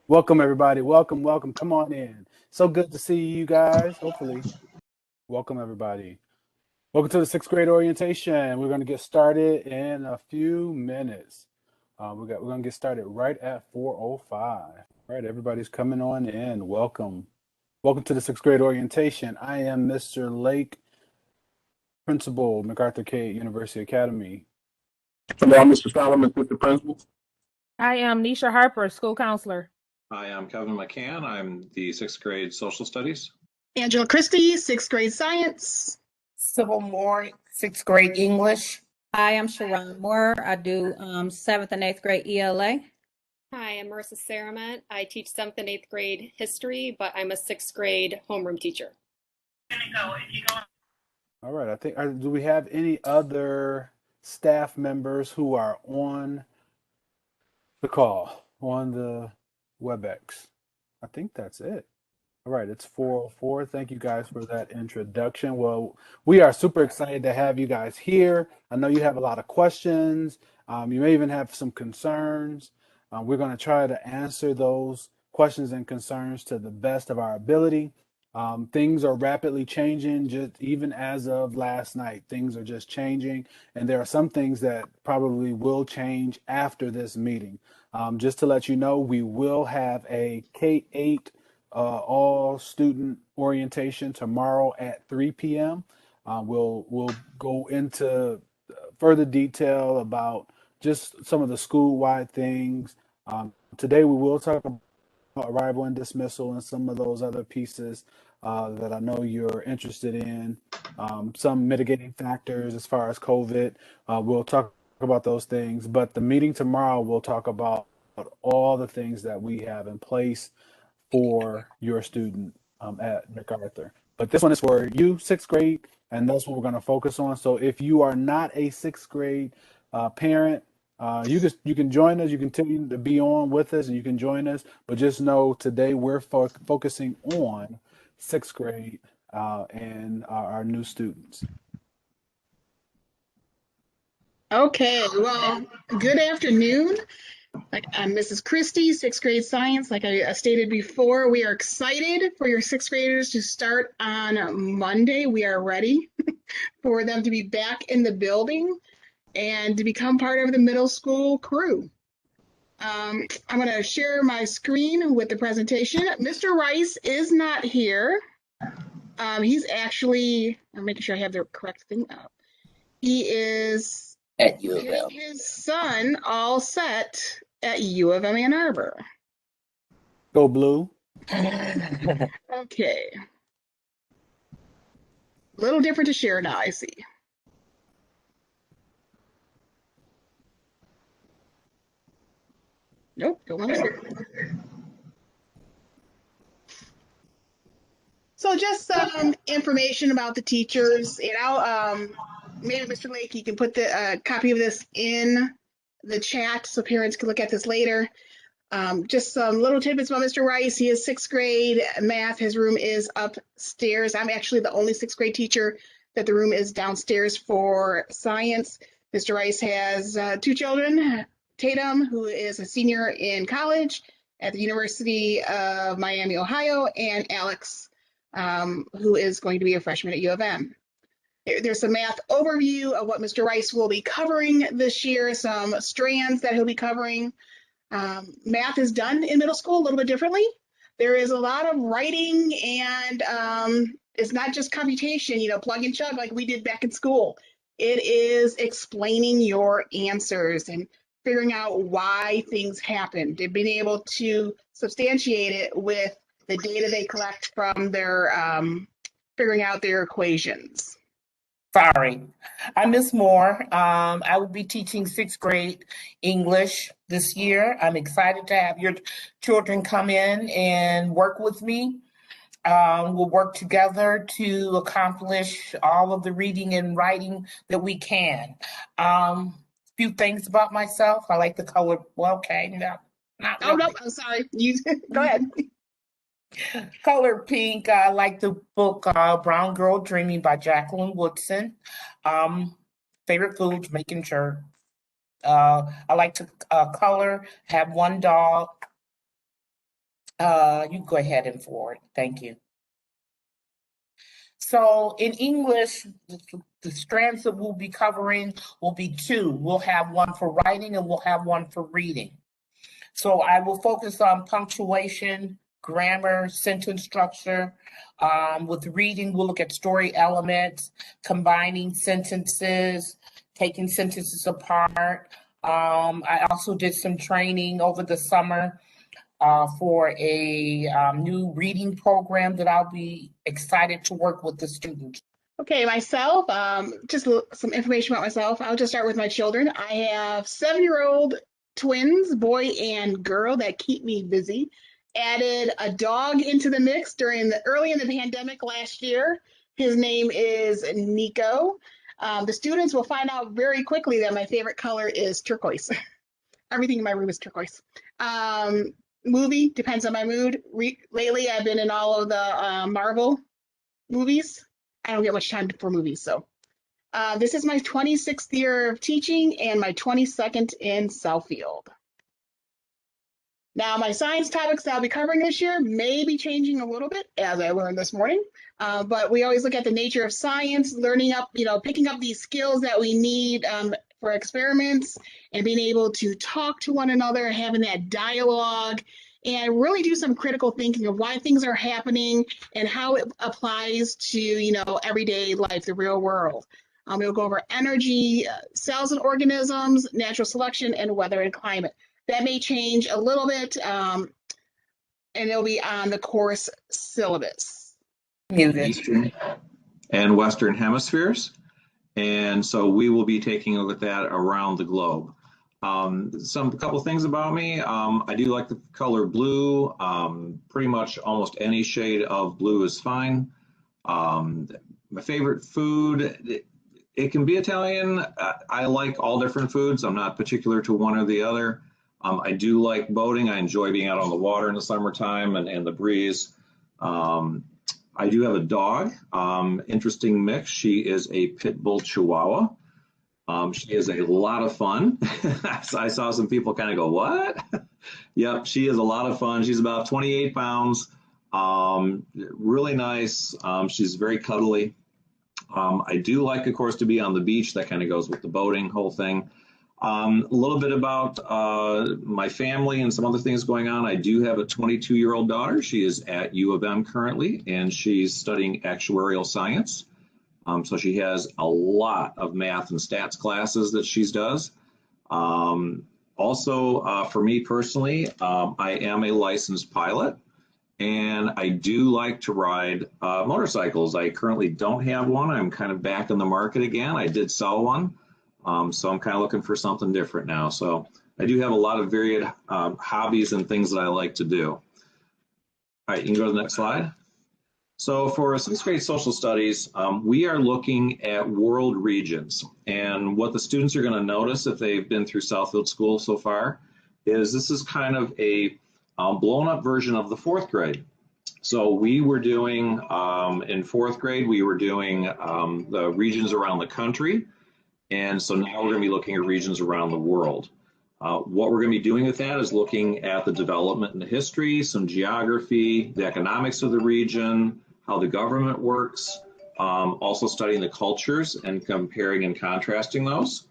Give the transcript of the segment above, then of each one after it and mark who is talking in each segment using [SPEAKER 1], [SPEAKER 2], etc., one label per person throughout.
[SPEAKER 1] Welcome, everybody. Welcome, welcome. Come on in. So good to see you guys. Hopefully, welcome, everybody. Welcome to the sixth grade orientation. We're going to get started in a few minutes. We're going to get started right at 4:05. All right, everybody's coming on in. Welcome. Welcome to the sixth grade orientation. I am Mr. Lake, Principal, MacArthur University Academy.
[SPEAKER 2] Hello, I'm Mr. Solomon, Assistant Principal.
[SPEAKER 3] I am Nisha Harper, school counselor.
[SPEAKER 4] Hi, I'm Kevin McCann. I'm the sixth grade social studies.
[SPEAKER 5] Angela Christie, sixth grade science.
[SPEAKER 6] Sybil Moore, sixth grade English.
[SPEAKER 7] Hi, I'm Sharon Moore. I do seventh and eighth grade ELA.
[SPEAKER 8] Hi, I'm Marissa Saramet. I teach seventh and eighth grade history, but I'm a sixth grade homeroom teacher.
[SPEAKER 1] All right, I think, do we have any other staff members who are on the call, on the WebEx? I think that's it. All right, it's 4:04. Thank you guys for that introduction. Well, we are super excited to have you guys here. I know you have a lot of questions. You may even have some concerns. We're going to try to answer those questions and concerns to the best of our ability. Things are rapidly changing, just even as of last night. Things are just changing, and there are some things that probably will change after this meeting. Just to let you know, we will have a K-8 all student orientation tomorrow at 3 p.m. We'll go into further detail about just some of the school-wide things. Today we will talk about arrival and dismissal and some of those other pieces that I know you're interested in. Some mitigating factors as far as COVID. We'll talk about those things, but the meeting tomorrow will talk about all the things that we have in place for your student at MacArthur. But this one is for you, sixth grade, and that's what we're going to focus on. So if you are not a sixth grade parent, you can join us. You can continue to be on with us, and you can join us. But just know today we're focusing on sixth grade and our new students.
[SPEAKER 5] Okay, well, good afternoon. I'm Mrs. Christie, sixth grade science. Like I stated before, we are excited for your sixth graders to start on Monday. We are ready for them to be back in the building and to become part of the middle school crew. I'm going to share my screen with the presentation. Mr. Rice is not here. He's actually, I'm making sure I have the correct thing up. He is
[SPEAKER 6] At U of M.
[SPEAKER 5] his son all set at U of M Ann Arbor.
[SPEAKER 1] Go Blue.
[SPEAKER 5] Okay. A little different to share now, I see. Nope, don't want to share. So just some information about the teachers. Maybe Mr. Lake, you can put the copy of this in the chat so parents can look at this later. Just some little tidbits about Mr. Rice. He is sixth grade math. His room is upstairs. I'm actually the only sixth grade teacher that the room is downstairs for science. Mr. Rice has two children, Tatum, who is a senior in college at the University of Miami, Ohio, and Alex, who is going to be a freshman at U of M. There's a math overview of what Mr. Rice will be covering this year, some strands that he'll be covering. Math is done in middle school a little bit differently. There is a lot of writing, and it's not just computation, plug and chug like we did back in school. It is explaining your answers and figuring out why things happened and being able to substantiate it with the data they collect from their figuring out their equations.
[SPEAKER 6] Sorry, I'm Miss Moore. I will be teaching sixth grade English this year. I'm excited to have your children come in and work with me. We'll work together to accomplish all of the reading and writing that we can. Few things about myself. I like the color. Well, okay, no, not really.
[SPEAKER 5] Oh no, I'm sorry. You go ahead.
[SPEAKER 6] Color pink. I like the book Brown Girl Dreaming by Jacqueline Woodson. Favorite foods, making sure. I like to color, have one dog, You can go ahead and forward. Thank you. So in English, the strands that we'll be covering will be two. We'll have one for writing and we'll have one for reading. So I will focus on punctuation, grammar, sentence structure. With reading, we'll look at story elements, combining sentences, taking sentences apart. I also did some training over the summer for a new reading program that I'll be excited to work with the students.
[SPEAKER 5] Okay, myself, some information about myself. I'll just start with my children. I have 7-year-old twins, boy and girl, that keep me busy. Added a dog into the mix early in the pandemic last year. His name is Nico. The students will find out very quickly that my favorite color is turquoise. Everything in my room is turquoise. Movie depends on my mood. Lately, I've been in all of the Marvel movies. I don't get much time for movies, so. This is my 26th year of teaching and my 22nd in Southfield. Now, my science topics that I'll be covering this year may be changing a little bit, as I learned this morning. But we always look at the nature of science, picking up these skills that we need for experiments and being able to talk to one another, having that dialogue, and really do some critical thinking of why things are happening and how it applies to, everyday life, the real world. We'll go over energy, cells and organisms, natural selection, and weather and climate. That may change a little bit, and it'll be on the course syllabus.
[SPEAKER 4] Eastern and Western hemispheres. And so we will be taking a look at that around the globe. A couple things about me. I do like the color blue. Pretty much almost any shade of blue is fine. My favorite food, it can be Italian. I like all different foods. I'm not particular to one or the other. I do like boating. I enjoy being out on the water in the summertime and the breeze. I do have a dog, interesting mix. She is a pit bull chihuahua. She is a lot of fun. I saw some people kind of go, what? Yep, she is a lot of fun. She's about 28 pounds, really nice. She's very cuddly. I do like, of course, to be on the beach. That kind of goes with the boating whole thing. A little bit about my family and some other things going on. I do have a 22-year-old daughter. She is at U of M currently, and she's studying actuarial science. So she has a lot of math and stats classes that she does. Also, for me personally, I am a licensed pilot, and I do like to ride motorcycles. I currently don't have one. I'm kind of back in the market again. I did sell one. So I'm kind of looking for something different now. So I do have a lot of varied hobbies and things that I like to do. All right, you can go to the next slide. So for 6th grade social studies, we are looking at world regions. And what the students are going to notice if they've been through Southfield School so far is this is kind of a blown up version of the 4th grade. So we were doing, in 4th grade, we were doing the regions around the country. And so now we're going to be looking at regions around the world. What we're going to be doing with that is looking at the development and the history, some geography, the economics of the region, how the government works, also studying the cultures and comparing and contrasting those.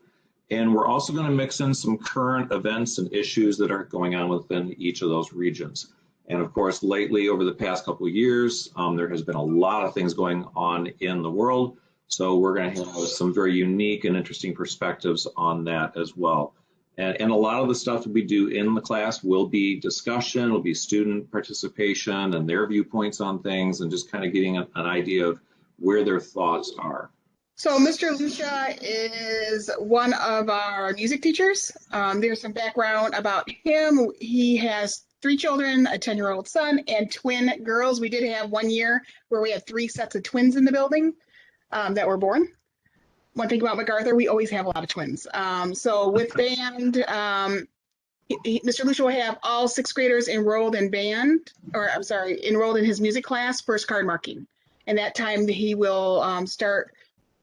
[SPEAKER 4] And we're also going to mix in some current events and issues that are going on within each of those regions. And of course, lately, over the past couple of years, there has been a lot of things going on in the world. So we're going to have some very unique and interesting perspectives on that as well. And a lot of the stuff that we do in the class will be discussion, will be student participation and their viewpoints on things and just kind of getting an idea of where their thoughts are.
[SPEAKER 5] So Mr. Lucia is one of our music teachers. There's some background about him. He has 3 children, a 10-year-old son, and twin girls. We did have 1 year where we had 3 sets of twins in the building that were born. One thing about MacArthur, we always have a lot of twins. So with band, Mr. Lucia will have all 6th graders enrolled in enrolled in his music class, first card marking. And that time he will start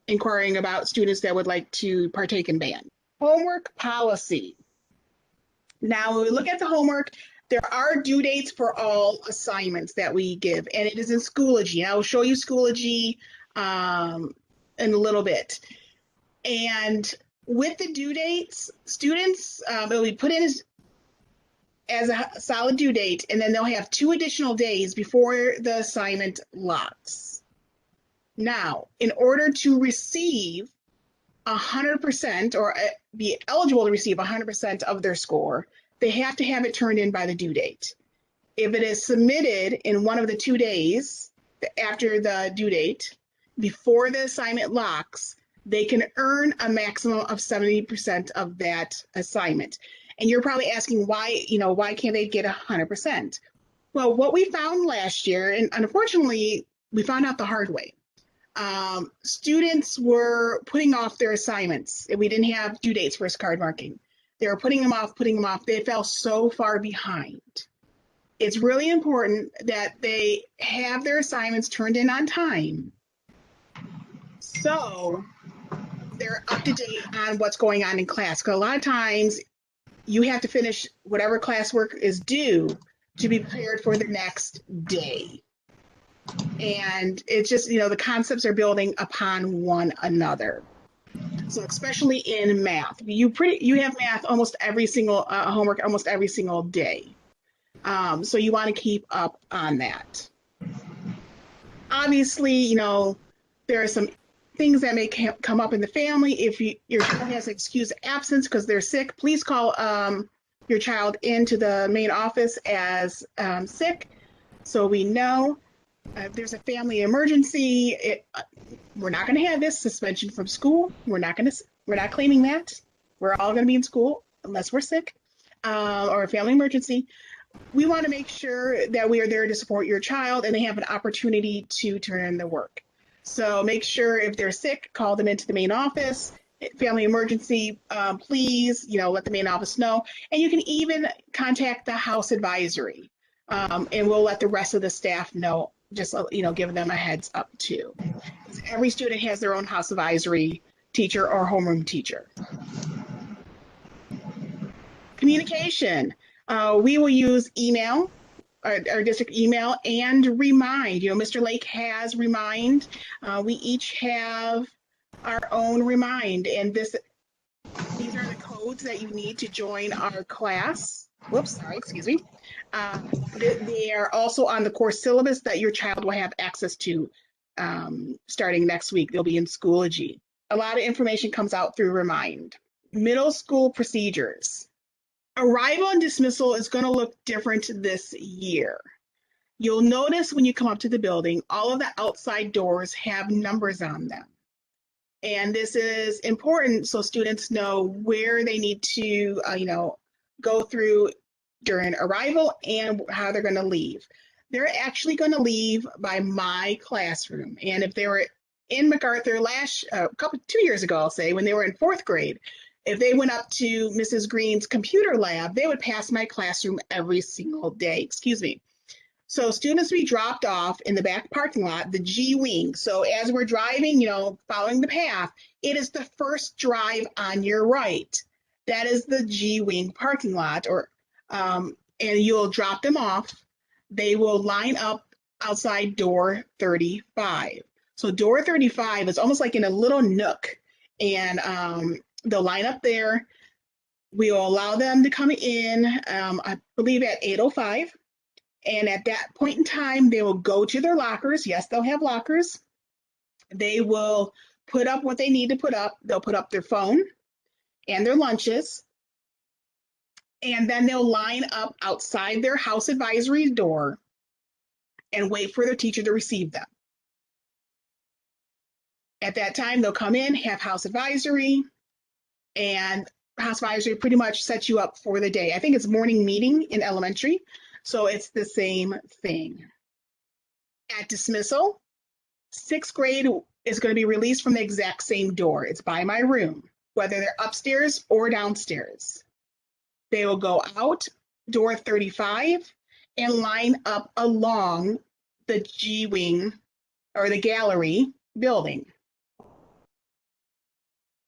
[SPEAKER 5] inquiring about students that would like to partake in band. Homework policy. Now, when we look at the homework, There are due dates for all assignments that we give, and it is in Schoology. I will show you Schoology in a little bit. And with the due dates, students, it'll be put in as a solid due date, and then they'll have 2 additional days before the assignment locks. Now, in order to receive 100% or be eligible to receive 100% of their score, they have to have it turned in by the due date. If it is submitted in one of the 2 days after the due date, before the assignment locks, they can earn a maximum of 70% of that assignment. And you're probably asking why can't they get 100%? Well, what we found last year, and unfortunately, we found out the hard way. Students were putting off their assignments, and we didn't have due dates for card marking. They were putting them off. They fell so far behind. It's really important that they have their assignments turned in on time, so they're up to date on what's going on in class. Because a lot of times you have to finish whatever classwork is due to be prepared for the next day. And it's just, the concepts are building upon one another. So especially in math, you have math almost every single homework almost every single day. So you want to keep up on that. Obviously, there are some things that may come up in the family. If your child has an excused absence because they're sick, please call your child into the main office as sick, so we know. If there's a family emergency, we're not going to have this suspension from school. We're not claiming that. We're all going to be in school unless we're sick or a family emergency. We want to make sure that we are there to support your child and they have an opportunity to turn in their work. So make sure if they're sick, call them into the main office. Family emergency, please, let the main office know. And you can even contact the house advisory, and we'll let the rest of the staff know, just, give them a heads up too. Every student has their own house advisory teacher or homeroom teacher. Communication. We will use email, our district email, and Remind. Mr. Lake has Remind. We each have our own Remind, and these are the codes that you need to join our class. Whoops, sorry, excuse me. They are also on the course syllabus that your child will have access to starting next week. They'll be in Schoology. A lot of information comes out through Remind. Middle school procedures. Arrival and dismissal is going to look different this year. You'll notice when you come up to the building, all of the outside doors have numbers on them. And this is important so students know where they need to, go through during arrival and how they're going to leave. They're actually going to leave by my classroom. And if they were in MacArthur 2 years ago, I'll say, when they were in 4th grade, if they went up to Mrs. Green's computer lab, they would pass my classroom every single day. So students will be dropped off in the back parking lot, the G wing. So as we're driving, following the path, it is the first drive on your right. That is the G wing parking lot, and you'll drop them off. They will line up outside door 35. So door 35 is almost like in a little nook, and they'll line up there. We will allow them to come in, I believe at 8:05. And at that point in time, they will go to their lockers. Yes, they'll have lockers. They will put up what they need to put up. They'll put up their phone and their lunches. And then they'll line up outside their house advisory door and wait for their teacher to receive them. At that time, they'll come in, have house advisory, and house advisory pretty much sets you up for the day. I think it's morning meeting in elementary. So it's the same thing. At dismissal, 6th grade is going to be released from the exact same door. It's by my room, whether they're upstairs or downstairs. They will go out door 35 and line up along the G wing or the gallery building.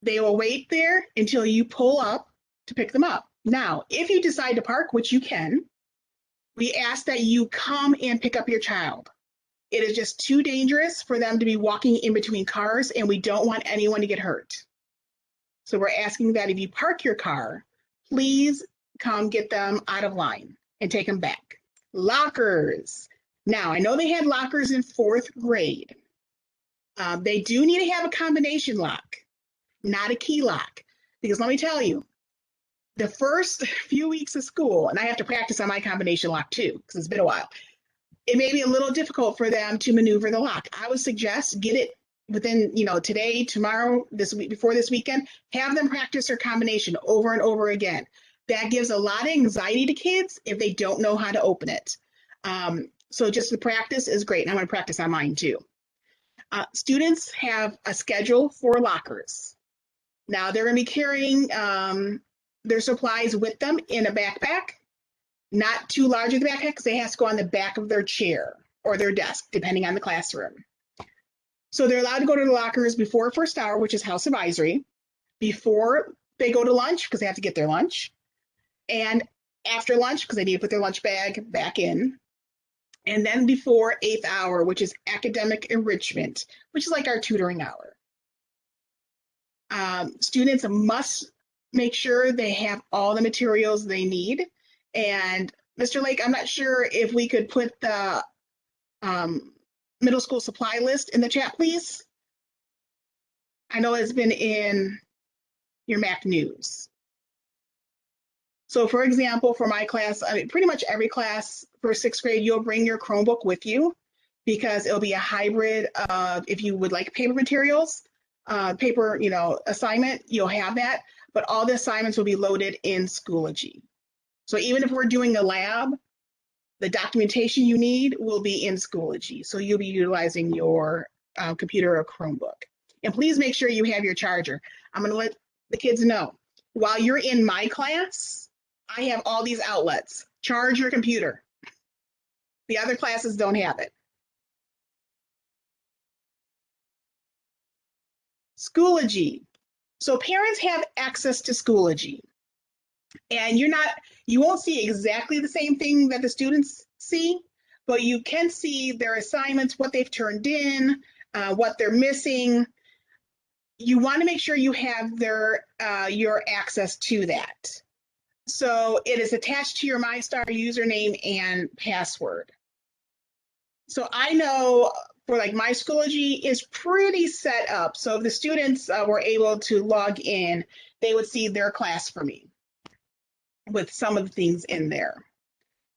[SPEAKER 5] They will wait there until you pull up to pick them up. Now, if you decide to park, which you can, We ask that you come and pick up your child. It is just too dangerous for them to be walking in between cars, and we don't want anyone to get hurt. So we're asking that if you park your car, please come get them out of line and take them back. Lockers. Now, I know they had lockers in 4th grade. They do need to have a combination lock, not a key lock. Because let me tell you, the first few weeks of school, and I have to practice on my combination lock too, because it's been a while, it may be a little difficult for them to maneuver the lock. I would suggest get it within, today, tomorrow, this week, before this weekend, have them practice their combination over and over again. That gives a lot of anxiety to kids if they don't know how to open it. So just the practice is great. And I'm going to practice on mine too. Students have a schedule for lockers. Now they're going to be carrying their supplies with them in a backpack. Not too large of the backpack because they have to go on the back of their chair or their desk, depending on the classroom. So they're allowed to go to the lockers before first hour, which is house advisory, before they go to lunch because they have to get their lunch, and after lunch because they need to put their lunch bag back in, and then before 8th hour, which is academic enrichment, which is like our tutoring hour. Students must make sure they have all the materials they need. And Mr. Lake, I'm not sure if we could put the middle school supply list in the chat, please. I know it's been in your Mac News. So for example, for my class, pretty much every class for 6th grade, you'll bring your Chromebook with you because it'll be a hybrid of, if you would like paper materials, paper, assignment, you'll have that, but all the assignments will be loaded in Schoology. So even if we're doing a lab, the documentation you need will be in Schoology. So you'll be utilizing your computer or Chromebook. And please make sure you have your charger. I'm going to let the kids know. While you're in my class, I have all these outlets. Charge your computer. The other classes don't have it. Schoology. So parents have access to Schoology. And you won't see exactly the same thing that the students see, but you can see their assignments, what they've turned in, what they're missing. You want to make sure you have your access to that. So it is attached to your MyStar username and password. So I know for like my Schoology is pretty set up. So if the students were able to log in, they would see their class for me with some of the things in there.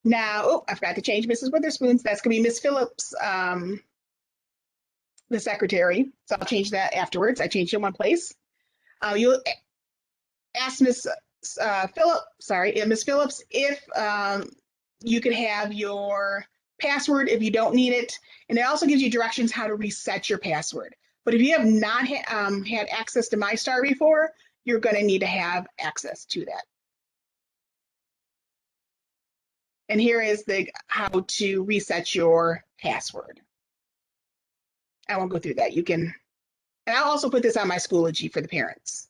[SPEAKER 5] Now, I forgot to change Mrs. Witherspoon's. That's going to be Miss Phillips, the secretary. So I'll change that afterwards. I changed it in one place. You'll ask Miss Phillips, if you could have your password if you don't need it. And it also gives you directions how to reset your password. But if you have not had access to MyStar before, you're going to need to have access to that. And here is how to reset your password. I won't go through that. You can, and I'll also put this on my Schoology for the parents.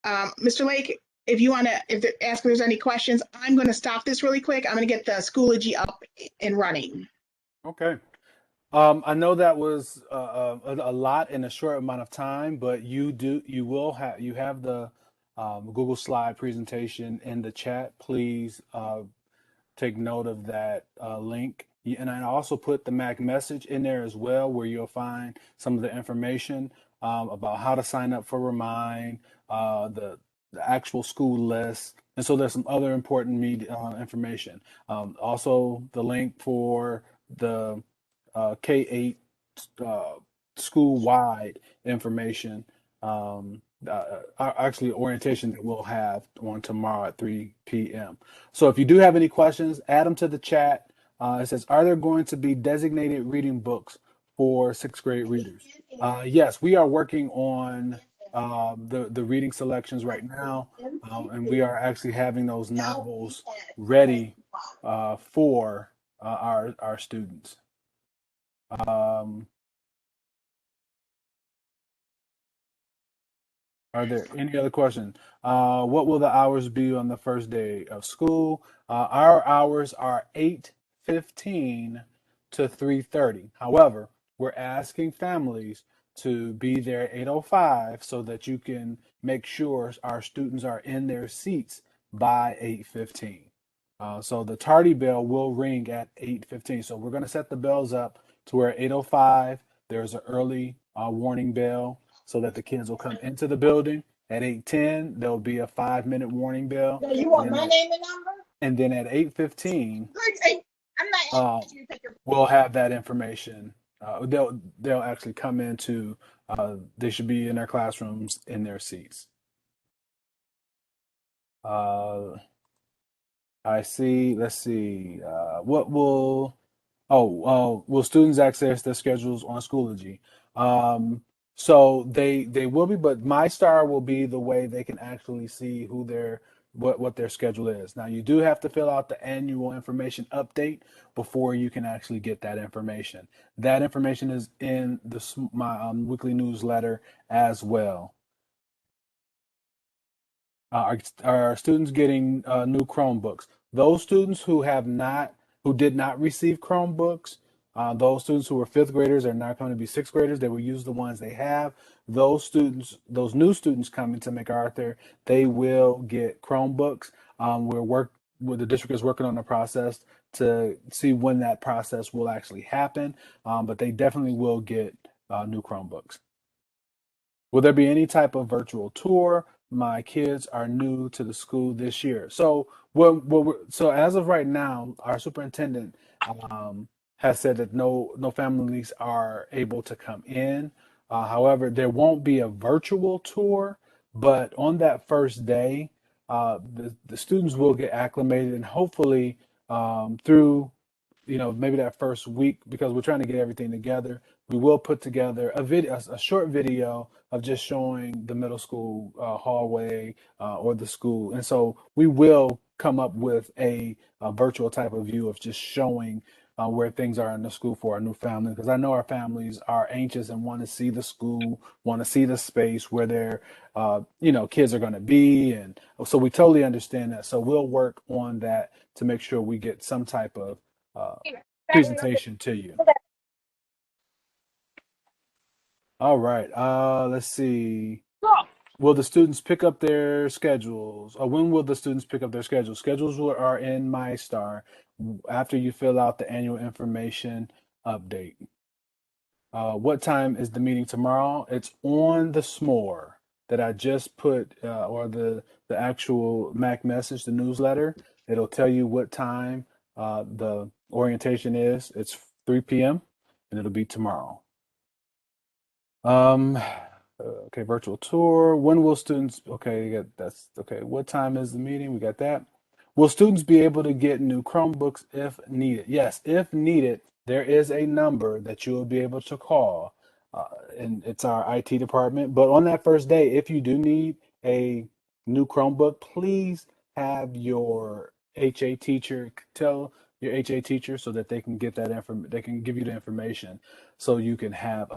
[SPEAKER 5] Mr. Lake, if you want to ask if there's any questions, I'm going to stop this really quick. I'm going to get the Schoology up and running.
[SPEAKER 1] Okay. I know that was a lot in a short amount of time, but you have the Google slide presentation in the chat. Please take note of that link. And I also put the Mac message in there as well, where you'll find some of the information about how to sign up for Remind, the actual school list. And so there's some other important information. Also, the link for the K-8 school-wide information, actually orientation that we'll have on tomorrow at 3 p.m. So if you do have any questions, add them to the chat. It says, are there going to be designated reading books for 6th grade readers? Yes, we are working on the reading selections right now, and we are actually having those novels ready for our students. Are there any other questions? What will the hours be on the first day of school? Our hours are 8:15 to 3:30. However, we're asking families to be there at 8:05 so that you can make sure our students are in their seats by 8:15. So the tardy bell will ring at 8:15. So we're going to set the bells up to where 8:05 there's an early warning bell so that the kids will come into the building. At 8:10, there'll be a 5-minute warning bell.
[SPEAKER 6] Now, you
[SPEAKER 1] And
[SPEAKER 6] want
[SPEAKER 1] then
[SPEAKER 6] my
[SPEAKER 1] at,
[SPEAKER 6] name and number?
[SPEAKER 1] and then at 8:15,
[SPEAKER 6] Like, hey, I'm not asking you to take your.
[SPEAKER 1] we'll have that information. They'll actually come into they should be in their classrooms in their seats. Uh, I see. Let's see. What will will students access their schedules on Schoology? So they will be, but MyStar will be the way they can actually see who their what their schedule is. Now you do have to fill out the annual information update before you can actually get that information. That information is in my weekly newsletter as well. Are students getting new Chromebooks? Those students who did not receive Chromebooks, those students who were fifth graders are now going to be sixth graders. They will use the ones they have. Those students, those new students coming to MacArthur, they will get Chromebooks. The district is working on the process to see when that process will actually happen, but they definitely will get new Chromebooks. Will there be any type of virtual tour? My kids are new to the school this year. So, so as of right now, our superintendent has said that no families are able to come in. However, there won't be a virtual tour, but on that first day, the students will get acclimated and hopefully through maybe that first week, because we're trying to get everything together, we will put together a short video of just showing the middle school hallway or the school. And so we will come up with a virtual type of view of just showing where things are in the school for our new family, because I know our families are anxious and want to see the school, want to see the space where their kids are going to be. And so we totally understand that. So we'll work on that to make sure we get some type of uh, presentation to you. All right. Let's see. Will the students pick up their schedules? Or when will the students pick up their schedules? Are in MyStar after you fill out the annual information update. What time is the meeting tomorrow? It's on the s'more that I just put, or the actual Mac message, the newsletter. It'll tell you what time the orientation is. It's 3 p.m. and it'll be tomorrow. Okay, virtual tour. When will students? Okay, that's okay. What time is the meeting? We got that. Will students be able to get new Chromebooks if needed? Yes, if needed, there is a number that you will be able to call, and it's our IT department. But on that first day, if you do need a new Chromebook, please have your HA teacher tell your HA teacher so that they can get that they can give you the information so you can have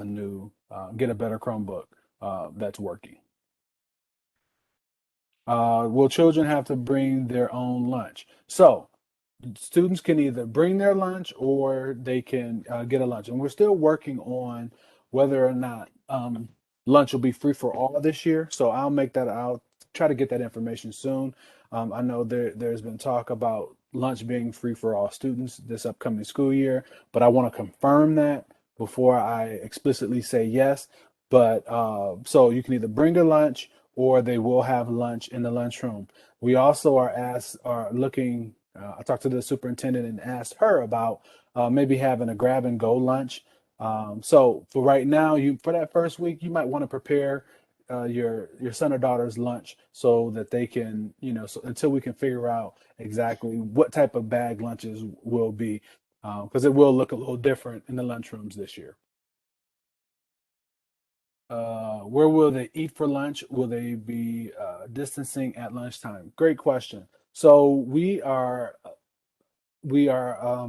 [SPEAKER 1] get a better Chromebook that's working. Will children have to bring their own lunch? So students can either bring their lunch or they can get a lunch. And we're still working on whether or not lunch will be free for all this year. So I'll try to get that information soon. I know there's been talk about lunch being free for all students this upcoming school year, but I want to confirm that before I explicitly say yes. But so you can either bring your lunch or they will have lunch in the lunchroom. We also are looking. I talked to the superintendent and asked her about maybe having a grab and go lunch. So for right now, for that first week, you might want to prepare your son or daughter's lunch so that they can, so until we can figure out exactly what type of bag lunches will be, because it will look a little different in the lunchrooms this year. Where will they eat for lunch? Will they be distancing at lunchtime? Great question. So we are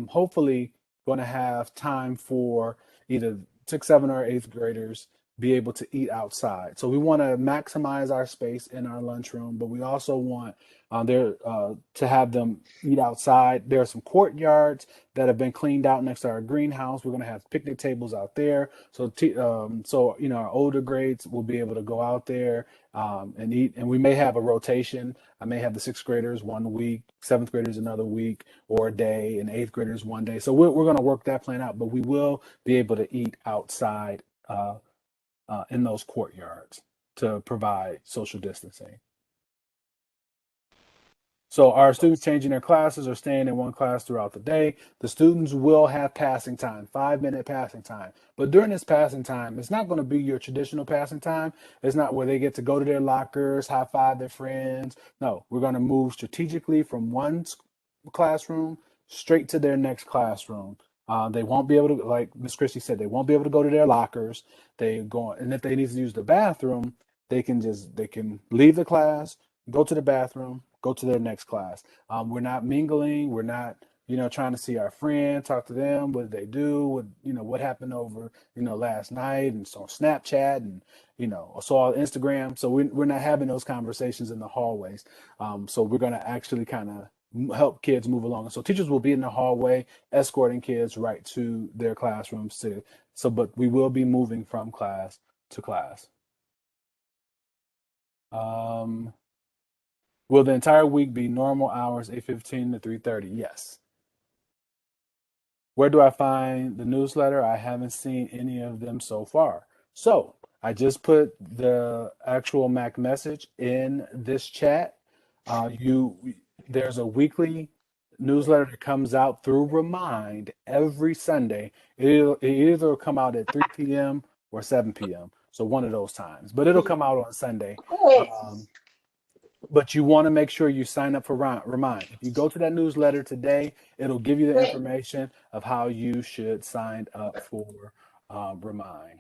[SPEAKER 1] hopefully going to have time for either sixth, seventh, or eighth graders be able to eat outside. So we want to maximize our space in our lunchroom, but we also want to have them eat outside. There are some courtyards that have been cleaned out next to our greenhouse. We're going to have picnic tables out there. So our older grades will be able to go out there and eat. And we may have a rotation. I may have the sixth graders one week, seventh graders another week or a day, and eighth graders one day. So we're going to work that plan out, but we will be able to eat outside in those courtyards to provide social distancing. So are students changing their classes or staying in one class throughout the day? The students will have passing time, 5-minute passing time. But during this passing time, it's not going to be your traditional passing time. It's not where they get to go to their lockers, high five their friends. No, we're going to move strategically from one classroom straight to their next classroom. They won't be able to, like Miss Christie said, they won't be able to go to their lockers. And if they need to use the bathroom, they can leave the class, go to the bathroom, go to their next class. We're not mingling. We're not, trying to see our friend, talk to them. What did they do? What happened over, last night, and so on Snapchat and, so on Instagram. So we're not having those conversations in the hallways. So we're going to actually kind of help kids move along. And so teachers will be in the hallway escorting kids right to their classrooms but we will be moving from class to class. Will the entire week be normal hours, 8:15 to 3:30? Yes. Where do I find the newsletter? I haven't seen any of them so far. So I just put the actual Mac message in this chat. There's a weekly newsletter that comes out through Remind every Sunday. It either will come out at 3 p.m. or 7 p.m. So one of those times, but it'll come out on Sunday. But you want to make sure you sign up for Remind. If you go to that newsletter today, it'll give you the information of how you should sign up for Remind.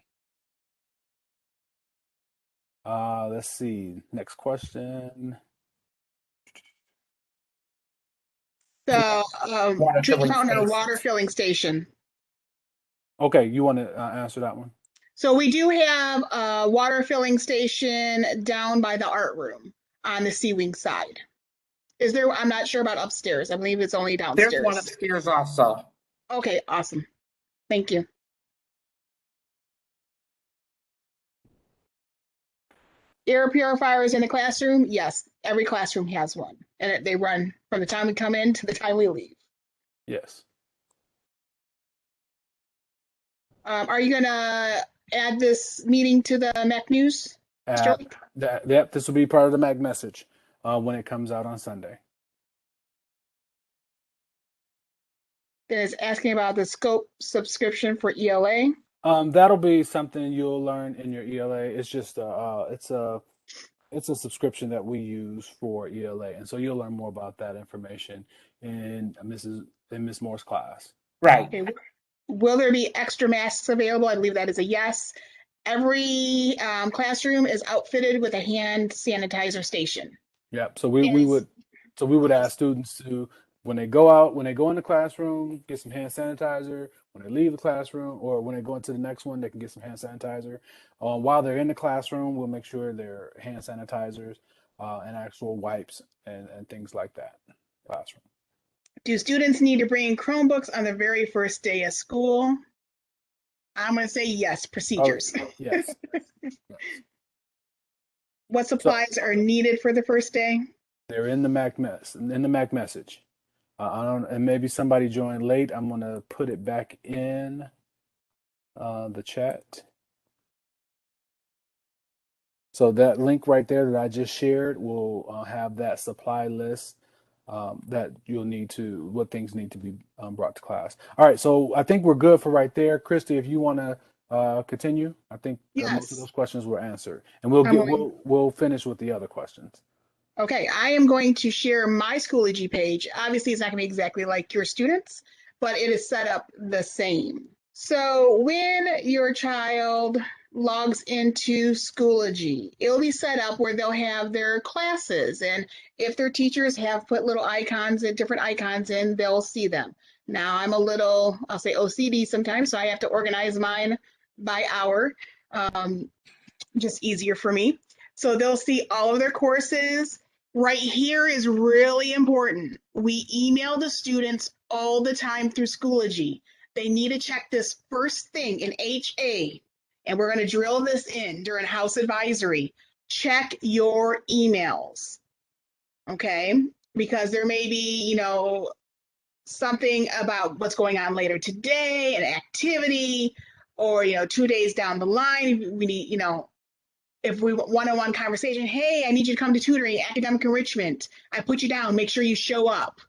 [SPEAKER 1] Let's see. Next question.
[SPEAKER 5] The
[SPEAKER 6] Water
[SPEAKER 5] tree
[SPEAKER 6] filling
[SPEAKER 5] fountain or
[SPEAKER 6] station.
[SPEAKER 5] water filling station.
[SPEAKER 1] Okay, you want to answer that one?
[SPEAKER 5] So we do have a water filling station down by the art room on the Sea Wing side. Is there? I'm not sure about upstairs. I believe it's only downstairs.
[SPEAKER 6] There's one upstairs also.
[SPEAKER 5] Okay, awesome. Thank you. Air purifiers in the classroom? Yes, every classroom has one, and they run from the time we come in to the time we leave.
[SPEAKER 1] Yes.
[SPEAKER 5] Are you gonna add this meeting to the Mac News?
[SPEAKER 1] Yep, this will be part of the Mac message when it comes out on Sunday.
[SPEAKER 5] Then it's asking about the scope subscription for ELA.
[SPEAKER 1] That'll be something you'll learn in your ELA. It's just it's a subscription that we use for ELA, and so you'll learn more about that information in Miss Moore's class.
[SPEAKER 6] Right.
[SPEAKER 5] Okay. Will there be extra masks available? I believe that is a yes. Every classroom is outfitted with a hand sanitizer station.
[SPEAKER 1] Yep. So we would ask students to, when they go in the classroom, get some hand sanitizer. When they leave the classroom, or when they go into the next one, they can get some hand sanitizer. While they're in the classroom, we'll make sure they're hand sanitizers and actual wipes and things like that. Classroom.
[SPEAKER 5] Do students need to bring Chromebooks on the very first day of school? I'm going to say yes. Procedures.
[SPEAKER 1] Yes. Yes.
[SPEAKER 5] What supplies are needed for the first day?
[SPEAKER 1] They're in the Mac message. And maybe somebody joined late. I'm going to put it back in the chat. So that link right there that I just shared will have that supply list that what things need to be brought to class. All right, so I think we're good for right there. Christy, if you want to continue, I think most of those questions were answered, and we'll finish with the other questions.
[SPEAKER 5] Okay, I am going to share my Schoology page. Obviously, it's not going to be exactly like your students, but it is set up the same. So when your child logs into Schoology, it'll be set up where they'll have their classes, and if their teachers have put little icons and different icons in, they'll see them. Now I'm a little, I'll say OCD sometimes, so I have to organize mine by hour. Just easier for me. So they'll see all of their courses. Right here is really important. We email the students all the time through Schoology. They need to check this first thing in HA, and we're going to drill this in during House Advisory. Check your emails, okay? Because there may be, something about what's going on later today, an activity, or 2 days down the line, we need, if we one-on-one conversation, hey, I need you to come to tutoring, academic enrichment. I put you down, make sure you show up.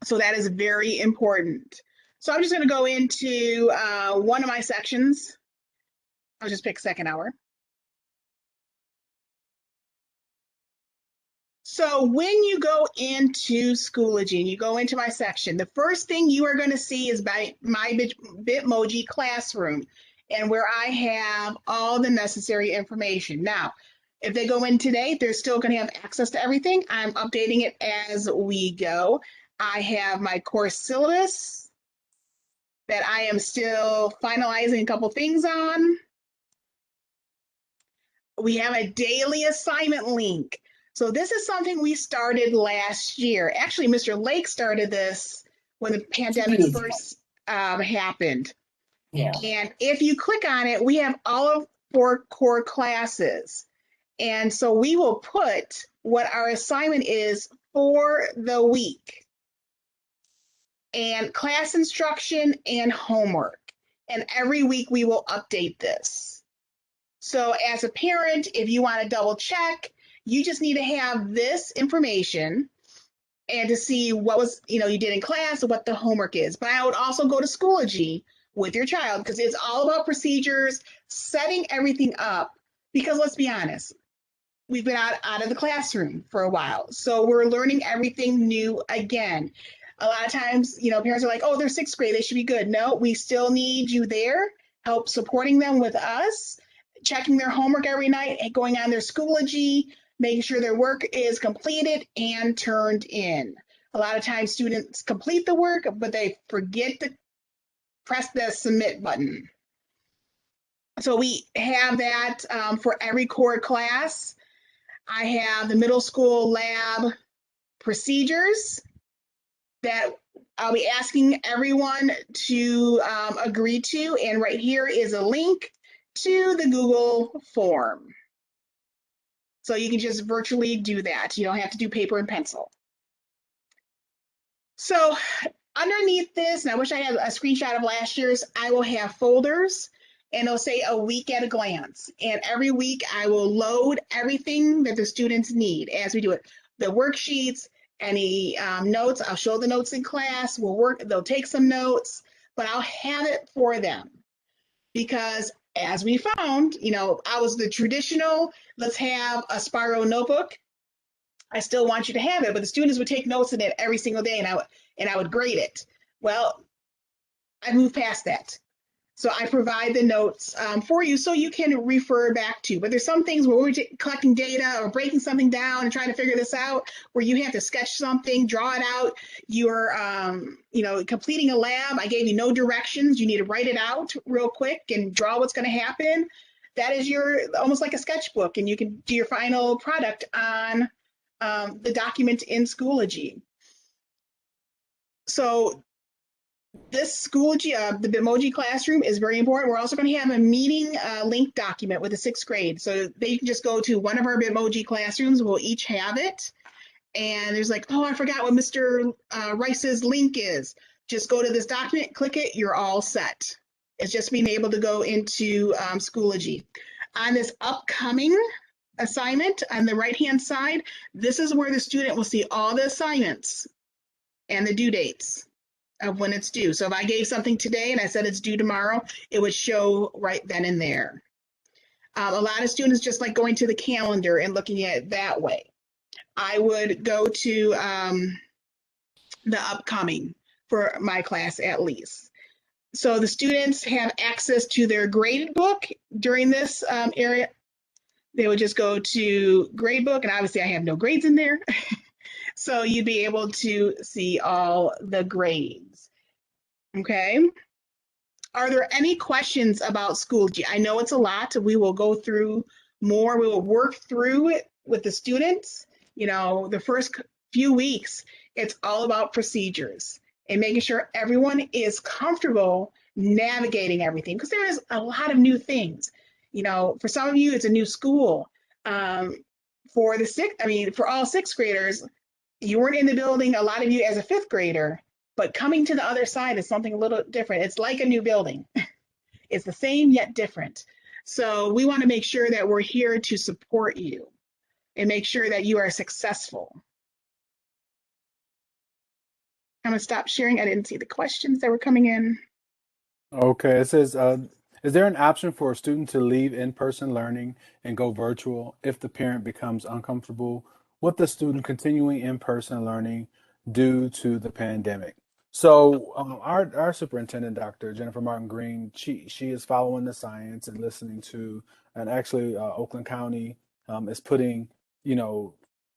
[SPEAKER 5] So that is very important. So I'm just going to go into one of my sections. I'll just pick second hour. So when you go into Schoology and you go into my section, the first thing you are going to see is my Bitmoji classroom, and where I have all the necessary information. Now, if they go in today, they're still going to have access to everything. I'm updating it as we go. I have my course syllabus that I am still finalizing a couple things on. We have a daily assignment link. So this is something we started last year. Actually, Mr. Lake started this when the pandemic first happened.
[SPEAKER 6] Yeah.
[SPEAKER 5] And if you click on it, we have all of 4 core classes. And so we will put what our assignment is for the week, and class instruction and homework. And every week we will update this. So as a parent, if you want to double check, you just need to have this information and to see what was, you did in class or what the homework is. But I would also go to Schoology with your child, because it's all about procedures, setting everything up, because let's be honest, we've been out of the classroom for a while. So we're learning everything new again. A lot of times, parents are like, oh, they're 6th grade, they should be good. No, we still need you there, help supporting them with us, checking their homework every night, and going on their Schoology, making sure their work is completed and turned in. A lot of times students complete the work, but they forget to press the submit button. So we have that for every core class. I have the middle school lab procedures that I'll be asking everyone to agree to. And right here is a link to the Google form. So you can just virtually do that. You don't have to do paper and pencil. So underneath this, and I wish I had a screenshot of last year's, I will have folders, and it'll say a week at a glance. And every week I will load everything that the students need as we do it. The worksheets, any notes, I'll show the notes in class, they'll take some notes, but I'll have it for them. Because as we found, I was the traditional, let's have a spiral notebook. I still want you to have it, but the students would take notes in it every single day, and I would grade it. Well, I moved past that. So I provide the notes for you so you can refer back to. But there's some things where we're collecting data or breaking something down and trying to figure this out, where you have to sketch something, draw it out. You're, completing a lab. I gave you no directions. You need to write it out real quick and draw what's going to happen. That is almost like a sketchbook, and you can do your final product on the document in Schoology. So this Schoology, the Bitmoji classroom is very important. We're also going to have a meeting link document with the 6th grade. So they can just go to one of our Bitmoji classrooms. We'll each have it. And there's like, oh, I forgot what Mr. Rice's link is. Just go to this document, click it, you're all set. It's just being able to go into Schoology. On this upcoming assignment on the right-hand side, this is where the student will see all the assignments and the due dates of when it's due. So if I gave something today and I said it's due tomorrow, it would show right then and there. A lot of students just like going to the calendar and looking at it that way. I would go to the upcoming for my class at least. So the students have access to their graded book during this area. They would just go to gradebook, and obviously I have no grades in there. So you'd be able to see all the grades. Okay. Are there any questions about school? I know it's a lot. We will go through more. We will work through it with the students. The first few weeks, it's all about procedures and making sure everyone is comfortable navigating everything because there is a lot of new things. For some of you, it's a new school. For all sixth graders, you weren't in the building, a lot of you as a fifth grader, but coming to the other side is something a little different. It's like a new building. It's the same yet different. So we want to make sure that we're here to support you and make sure that you are successful. I'm going to stop sharing. I didn't see the questions that were coming in.
[SPEAKER 1] Okay, it says, is there an option for a student to leave in-person learning and go virtual if the parent becomes uncomfortable with the student continuing in-person learning due to the pandemic? So, our superintendent, Dr. Jennifer Martin Green, she is following the science and listening to, and actually, Oakland County is putting, you know,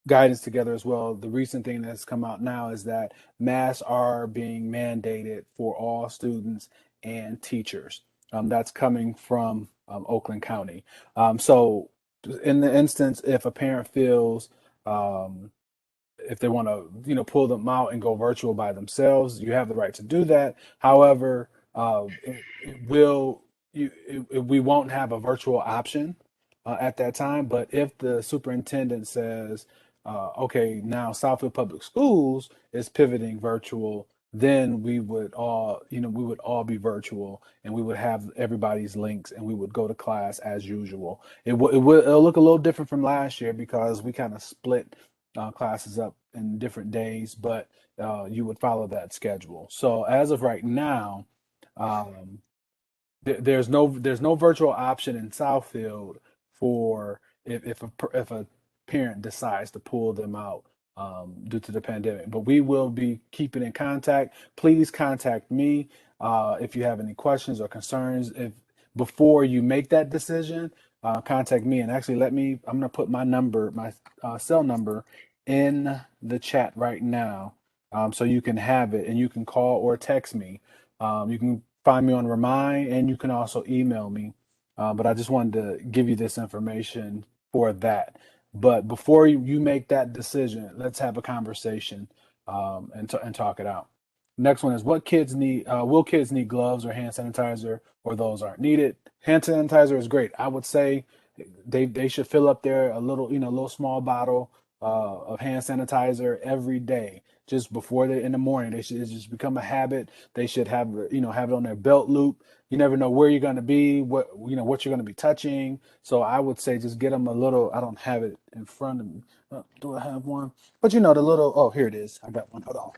[SPEAKER 1] guidance together as well. The recent thing that's come out now is that masks are being mandated for all students and teachers. That's coming from Oakland County. So, in the instance, if a parent feels um, if they want to, pull them out and go virtual by themselves, you have the right to do that. However, it will we won't have a virtual option at that time. But if the superintendent says, okay, now Southfield Public Schools is pivoting virtual, then we would all be virtual, and we would have everybody's links, and we would go to class as usual. It'll look a little different from last year because we kind of split classes up in different days, but you would follow that schedule. So as of right now, um, there's no virtual option in Southfield for if a parent decides to pull them out due to the pandemic. But we will be keeping in contact. Please contact me if you have any questions or concerns. If before you make that decision, contact me and actually let me. I'm gonna put my number, my cell number, in the chat right now, so you can have it and you can call or text me. You can find me on Remind, and you can also email me. But I just wanted to give you this information for that. But before you make that decision, let's have a conversation and talk it out. Next one is what kids need. Will kids need gloves or hand sanitizer, or those aren't needed? Hand sanitizer is great. I would say they should fill up their a little little small bottle of hand sanitizer every day. Just before they in the morning, they should just become a habit. They should have it on their belt loop. You never know where you're going to be, what you're going to be touching. So I would say just get them a little. I don't have it in front of me. Do I have one? But the little. Oh, here it is. I got one. Hold on.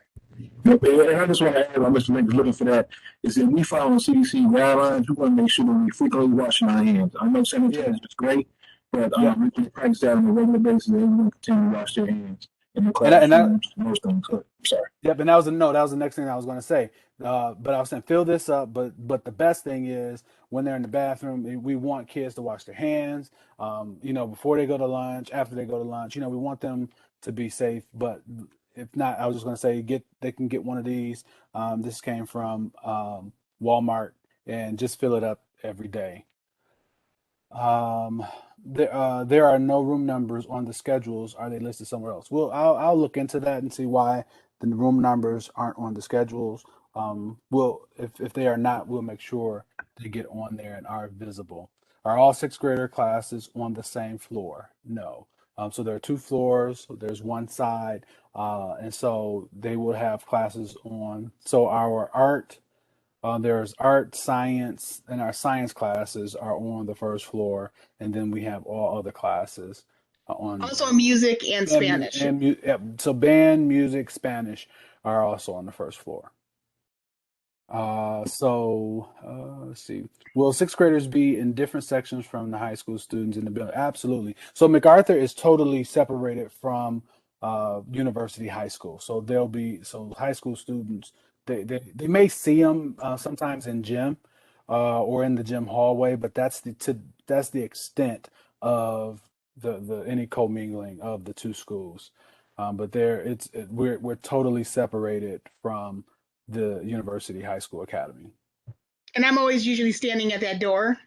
[SPEAKER 2] Yep, and I just want to add, while Mr. Link is looking for that, is that we follow CDC guidelines. We want to make sure that we frequently washing our hands. I know
[SPEAKER 1] Yeah.
[SPEAKER 2] sanitizer is great, but
[SPEAKER 1] Yep.
[SPEAKER 2] we can practice that on a regular basis. And everyone continue to wash their hands in the
[SPEAKER 1] And
[SPEAKER 2] classrooms, those things. I'm sorry.
[SPEAKER 1] yep, and that was that was the next thing I was going to say. But I was saying fill this up. But the best thing is when they're in the bathroom, we want kids to wash their hands. Before they go to lunch, after they go to lunch. We want them to be safe. But if not, I was just going to say they can get one of these. This came from Walmart, and just fill it up every day. Um, there are no room numbers on the schedules. Are they listed somewhere else? Well, I'll look into that and see why the room numbers aren't on the schedules. If they are not, we'll make sure they get on there and are visible. Are all sixth grader classes on the same floor? No. So there are two floors. There's one side, and so they will have classes on. So our art. There's art, science, and our science classes are on the first floor, and then we have all other classes on
[SPEAKER 5] Also music and Spanish.
[SPEAKER 1] so band, music, Spanish are also on the first floor. Let's see. Will sixth graders be in different sections from the high school students in the building? Absolutely. So MacArthur is totally separated from University High School. So high school students they may see them sometimes in gym or in the gym hallway, but that's the extent of the any commingling of the two schools. But we're totally separated from the University High School Academy.
[SPEAKER 5] And I'm always usually standing at that door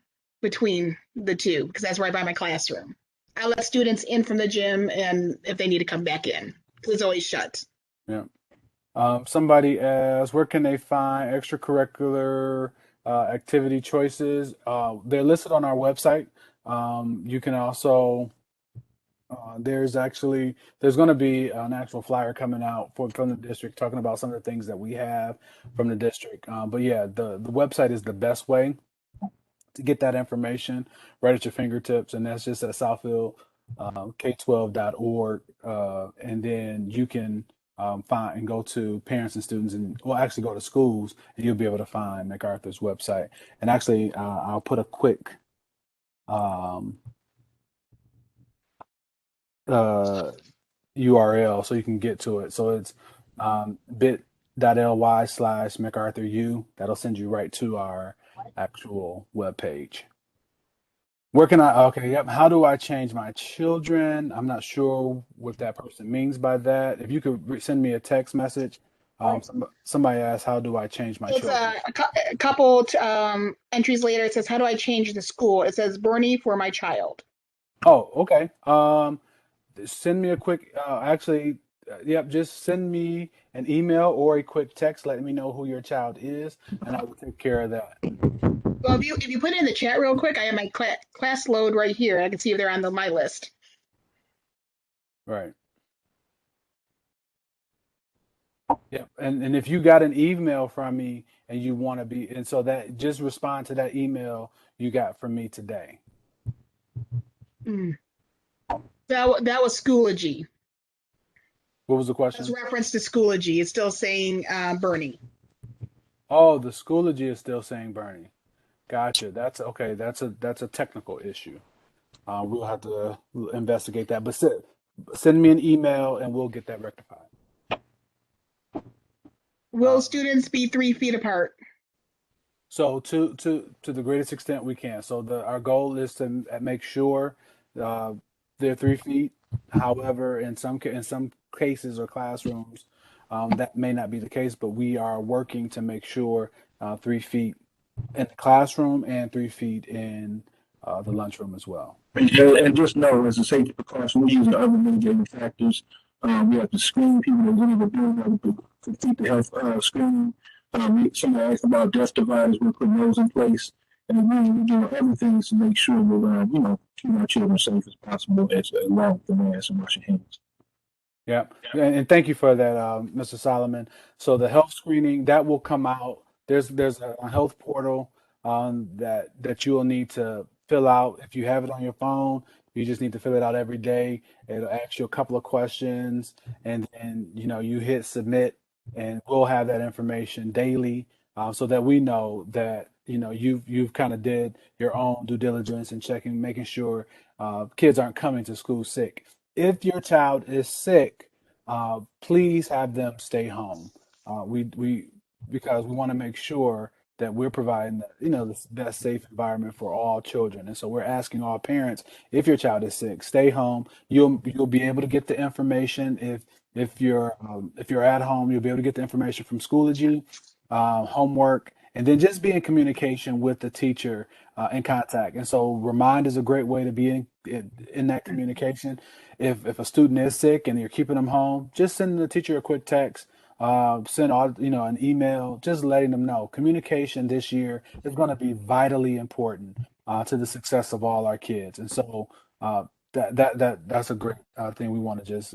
[SPEAKER 5] between the two because that's right by my classroom. I let students in from the gym and if they need to come back in because it's always shut.
[SPEAKER 1] Yeah. Somebody asked, where can they find extracurricular activity choices? They're listed on our website. You can also there's going to be an actual flyer coming out from the district talking about some of the things that we have from the district. But yeah, the website is the best way to get that information right at your fingertips, and that's just at Southfield K12.org, and then you can find and go to parents and students, and well, actually go to schools, and you'll be able to find MacArthur's website. And actually, I'll put a quick um, uh, URL so you can get to it. So it's bit.ly/MacArthurU. That'll send you right to our actual web page. Where can I? Okay, yep. How do I change my children? I'm not sure what that person means by that. If you could send me a text message. Somebody asked, how do I change my
[SPEAKER 5] It's
[SPEAKER 1] children?
[SPEAKER 5] a couple entries later. It says, how do I change the school? It says Bernie for my child.
[SPEAKER 1] Oh, okay. Send me a quick, yep, just send me an email or a quick text letting me know who your child is, and I will take care of that.
[SPEAKER 5] Well, if you put it in the chat real quick, I have my class load right here. I can see if they're on my list.
[SPEAKER 1] Right. Yep. And if you got an email from me and you want to be, and so that just respond to that email you got from me today.
[SPEAKER 5] Mm. That was Schoology.
[SPEAKER 1] What was the
[SPEAKER 5] That's
[SPEAKER 1] question?
[SPEAKER 5] reference to Schoology. It's still saying Bernie.
[SPEAKER 1] Oh, the Schoology is still saying Bernie. Gotcha. That's okay. That's a technical issue. We'll have to investigate that. But send me an email and we'll get that rectified.
[SPEAKER 5] Will students be 3 feet apart?
[SPEAKER 1] So to the greatest extent we can. So our goal is to make sure uh, they're 3 feet. However, in some cases or classrooms, that may not be the case. But we are working to make sure 3 feet in the classroom and 3 feet in the lunchroom as well.
[SPEAKER 2] And just know, as a safety precaution, we're using other mitigating factors. We have to screen people that leave the building, complete the health screening. Somebody asked about desk dividers. We're putting those in place. And we're doing other things to make sure we're, keep our children safe as possible, as well with the mask and wash your hands.
[SPEAKER 1] Yeah, and thank you for that, Mr. Solomon. So the health screening that will come out. There's a health portal that you will need to fill out. If you have it on your phone, you just need to fill it out every day. It'll ask you a couple of questions, and then you hit submit, and we'll have that information daily, so that we know that you've kind of did your own due diligence and checking, making sure kids aren't coming to school sick. If your child is sick, please have them stay home. We because we want to make sure that we're providing the best safe environment for all children, and so we're asking all parents, if your child is sick, stay home. You'll be able to get the information if you're at home. You'll be able to get the information from Schoology, homework, and then just be in communication with the teacher in contact. And so Remind is a great way to be in that communication. If a student is sick and you're keeping them home, just send the teacher a quick text, send an email, just letting them know. Communication this year is going to be vitally important to the success of all our kids, and so that's a great thing we want to just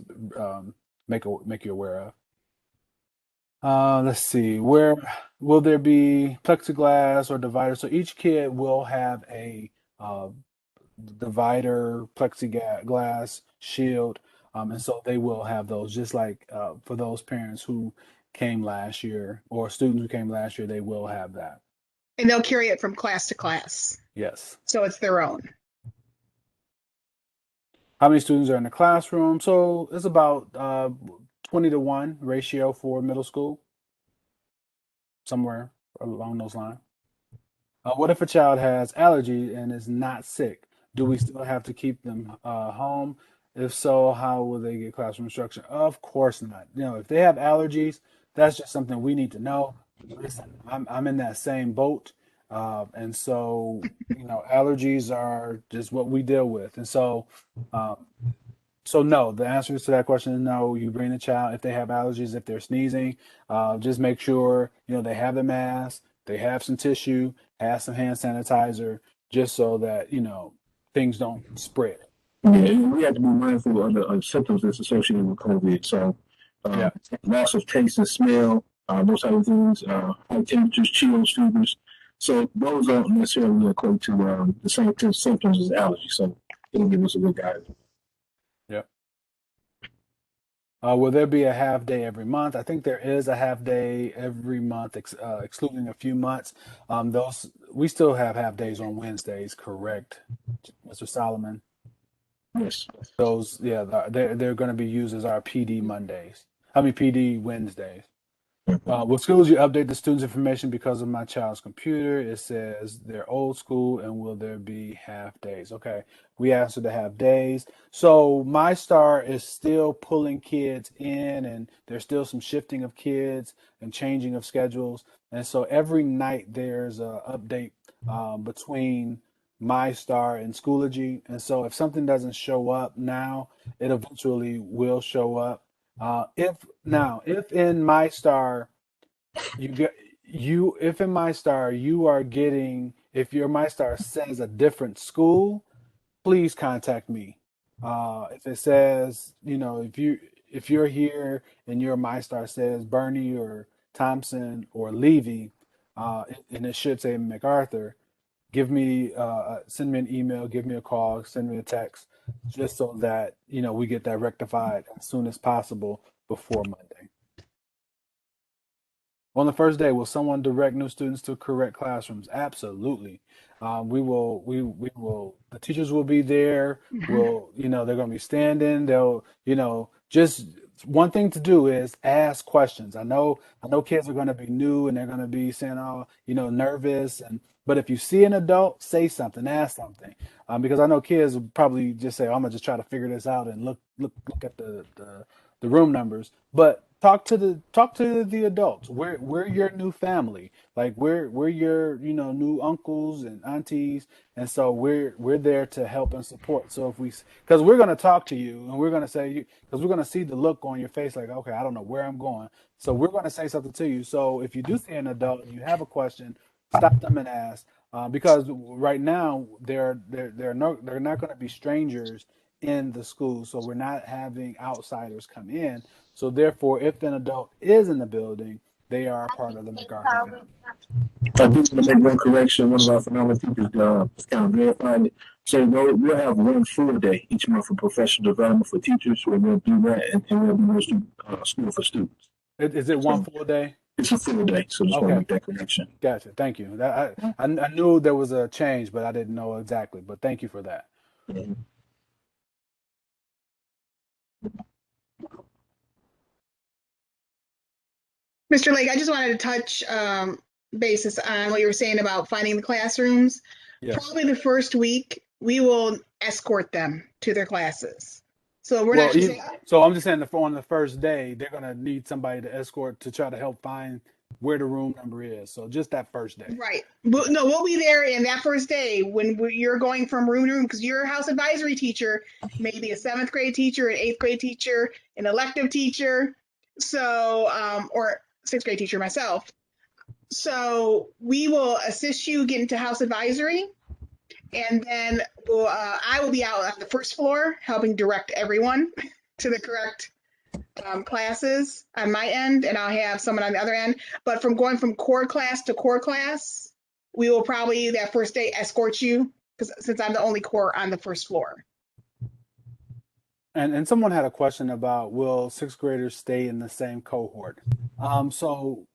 [SPEAKER 1] make you aware of. Let's see. Where will there be plexiglass or divider? So each kid will have a uh, divider, plexiglass shield, and so they will have those. Just like for those parents who came last year or students who came last year, they will have that.
[SPEAKER 5] And they'll carry it from class to class.
[SPEAKER 1] Yes.
[SPEAKER 5] So it's their own.
[SPEAKER 1] How many students are in the classroom? So it's about 20-to-1 ratio for middle school, somewhere along those lines. What if a child has allergy and is not sick? Do we still have to keep them home? If so, how will they get classroom instruction? Of course not. If they have allergies, that's just something we need to know. Listen, I'm in that same boat. And so, allergies are just what we deal with. And so, um, no, the answer to that question is no. You bring the child if they have allergies, if they're sneezing, just make sure, they have the mask, they have some tissue, have some hand sanitizer, just so that, things don't spread.
[SPEAKER 2] Yeah, and we have to be mindful of the symptoms that's associated with COVID. So,
[SPEAKER 1] Yeah.
[SPEAKER 2] loss of taste and smell, those type of things, high temperatures, chills, fevers. So those don't necessarily equate to the same symptoms as allergy. So it'll give us a good guide.
[SPEAKER 1] Yep. Will there be a half day every month? I think there is a half day every month, excluding a few months. Those we still have half days on Wednesdays, correct, Mr. Solomon?
[SPEAKER 2] Yes.
[SPEAKER 1] Those, yeah, they're going to be used as our PD Mondays. I mean PD Wednesdays. Will schools you update the students' information because of my child's computer? It says they're old school, and will there be half days? Okay, we answered the half days. So MyStar is still pulling kids in, and there's still some shifting of kids and changing of schedules. And so every night there's a update between MyStar and Schoology. And so if something doesn't show up now, it eventually will show up. If in MyStar you get you if in MyStar you are getting if your MyStar says a different school, please contact me. If it says, if you're here and your MyStar says Bernie or Thompson or Levy, and it should say MacArthur, send me an email, give me a call, send me a text, just so that we get that rectified as soon as possible before Monday. On the first day, will someone direct new students to correct classrooms? Absolutely. We will. We will. The teachers will be there. They're going to be standing. They'll. Just one thing to do is ask questions. I know. Kids are going to be new and they're going to be saying, "Oh, nervous." But if you see an adult, say something, ask something, because I know kids will probably just say, "I'm gonna just try to figure this out and look at the room numbers." But talk to the adults. We're your new family. Like we're your new uncles and aunties, and so we're there to help and support. So because we're gonna talk to you and we're gonna say because we're gonna see the look on your face like, okay, I don't know where I'm going. So we're gonna say something to you. So if you do see an adult and you have a question, stop them and ask. Because right now they're not going to be strangers in the school, so we're not having outsiders come in. So therefore, if an adult is in the building, they are a part of the MacArthur family.
[SPEAKER 2] I do want to make one correction. One of our phenomenal teachers kind of verified it. So we'll have one full day each month for professional development for teachers. We'll do that, and we'll do school for students.
[SPEAKER 1] Is it one full day?
[SPEAKER 2] It's a full day, so just want to make that connection.
[SPEAKER 1] Gotcha. Thank you. I knew there was a change, but I didn't know exactly. But thank you for that.
[SPEAKER 2] Mm-hmm.
[SPEAKER 5] Mr. Lake, I just wanted to touch basis on what you were saying about finding the classrooms.
[SPEAKER 1] Yes.
[SPEAKER 5] Probably the first week, we will escort them to their classes. So we're
[SPEAKER 1] Well,
[SPEAKER 5] not just saying,
[SPEAKER 1] so I'm just saying that on the first day, they're gonna need somebody to escort to try to help find where the room number is. So just that first day.
[SPEAKER 5] right. No, we'll be there in that first day when you're going from room to room because your house advisory teacher may be a 7th grade teacher, an 8th grade teacher, an elective teacher, so or 6th grade teacher myself. So we will assist you get into house advisory, and then I will be out on the first floor helping direct everyone to the correct classes on my end, and I'll have someone on the other end. But from going from core class to core class, we will probably that first day escort you since I'm the only core on the first floor.
[SPEAKER 1] And someone had a question about will 6th graders stay in the same cohort? So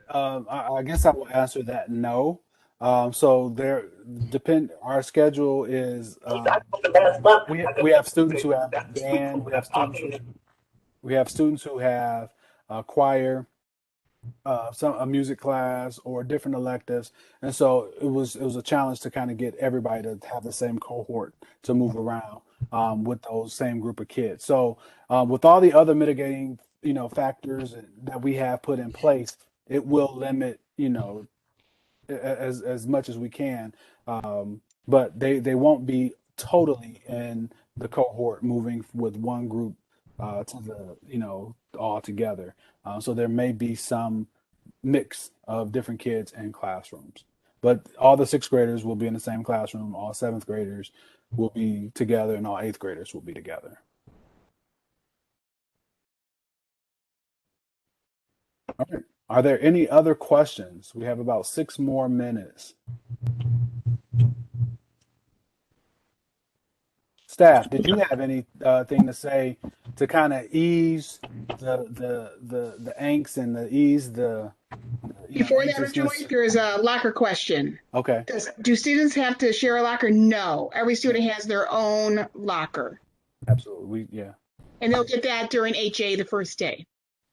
[SPEAKER 1] I guess I will answer that no. So our schedule is we have students who have band, we have students who have choir, a music class or different electives, and so it was a challenge to kind of get everybody to have the same cohort to move around with those same group of kids. So with all the other mitigating factors that we have put in place, it will limit as much as we can. But they won't be totally in the cohort moving with one group to the all together. So there may be some mix of different kids in classrooms. But all the sixth graders will be in the same classroom. All seventh graders will be together, and all eighth graders will be together. All right. Are there any other questions? We have about 6 more minutes. Staff, did you have any thing to say to kind of ease the angst and the ease the
[SPEAKER 5] Before that, Mr.
[SPEAKER 1] anxiousness?
[SPEAKER 5] Lake, there is a locker question.
[SPEAKER 1] Okay,
[SPEAKER 5] Do students have to share a locker? No. Every student has their own locker.
[SPEAKER 1] absolutely. Yeah.
[SPEAKER 5] And they'll get that during HA the first day.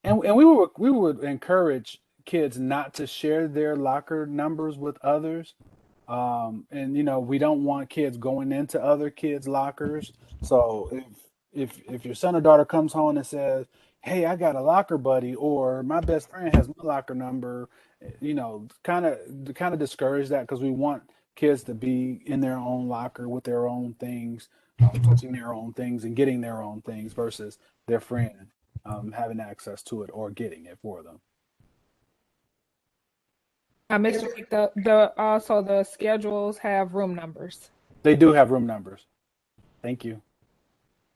[SPEAKER 1] And we would encourage kids not to share their locker numbers with others. And we don't want kids going into other kids' lockers. So if your son or daughter comes home and says, "Hey, I got a locker buddy," or "My best friend has my locker number," kind of discourage that, because we want kids to be in their own locker with their own things, touching their own things and getting their own things versus their friend having access to it or getting it for them.
[SPEAKER 3] Mr. Lake, the also the schedules have room numbers.
[SPEAKER 1] They do have room numbers. Thank you.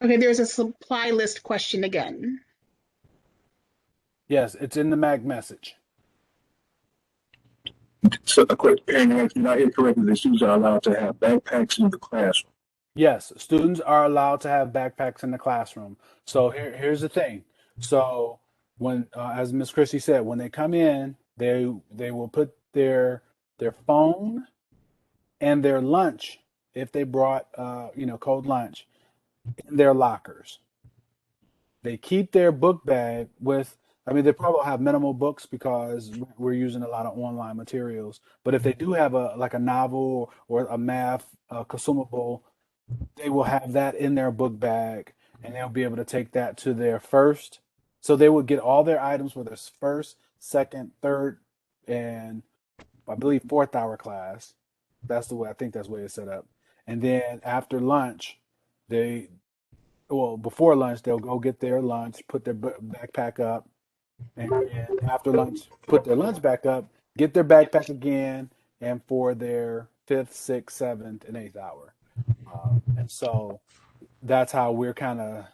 [SPEAKER 5] Okay, there's a supply list question again.
[SPEAKER 1] Yes, it's in the mag message.
[SPEAKER 2] So a quick parent, did I hear correctly? The students are allowed to have backpacks in the classroom.
[SPEAKER 1] Yes, students are allowed to have backpacks in the classroom. So here's the thing. So when, as Miss Christie said, when they come in, they will put their phone and their lunch, if they brought cold lunch, in their lockers. They keep their book bag with, I mean, they probably have minimal books because we're using a lot of online materials. But if they do have a novel or a math consumable, they will have that in their book bag, and they'll be able to take that to their first. So they would get all their items for their first, second, third, and I believe fourth hour class. That's the way, I think that's the way it's set up. And then after lunch, they before lunch they'll go get their lunch, put their backpack up, and then after lunch put their lunch back up, get their backpack again, and for their fifth, sixth, seventh, and eighth hour. And so that's how we're kind of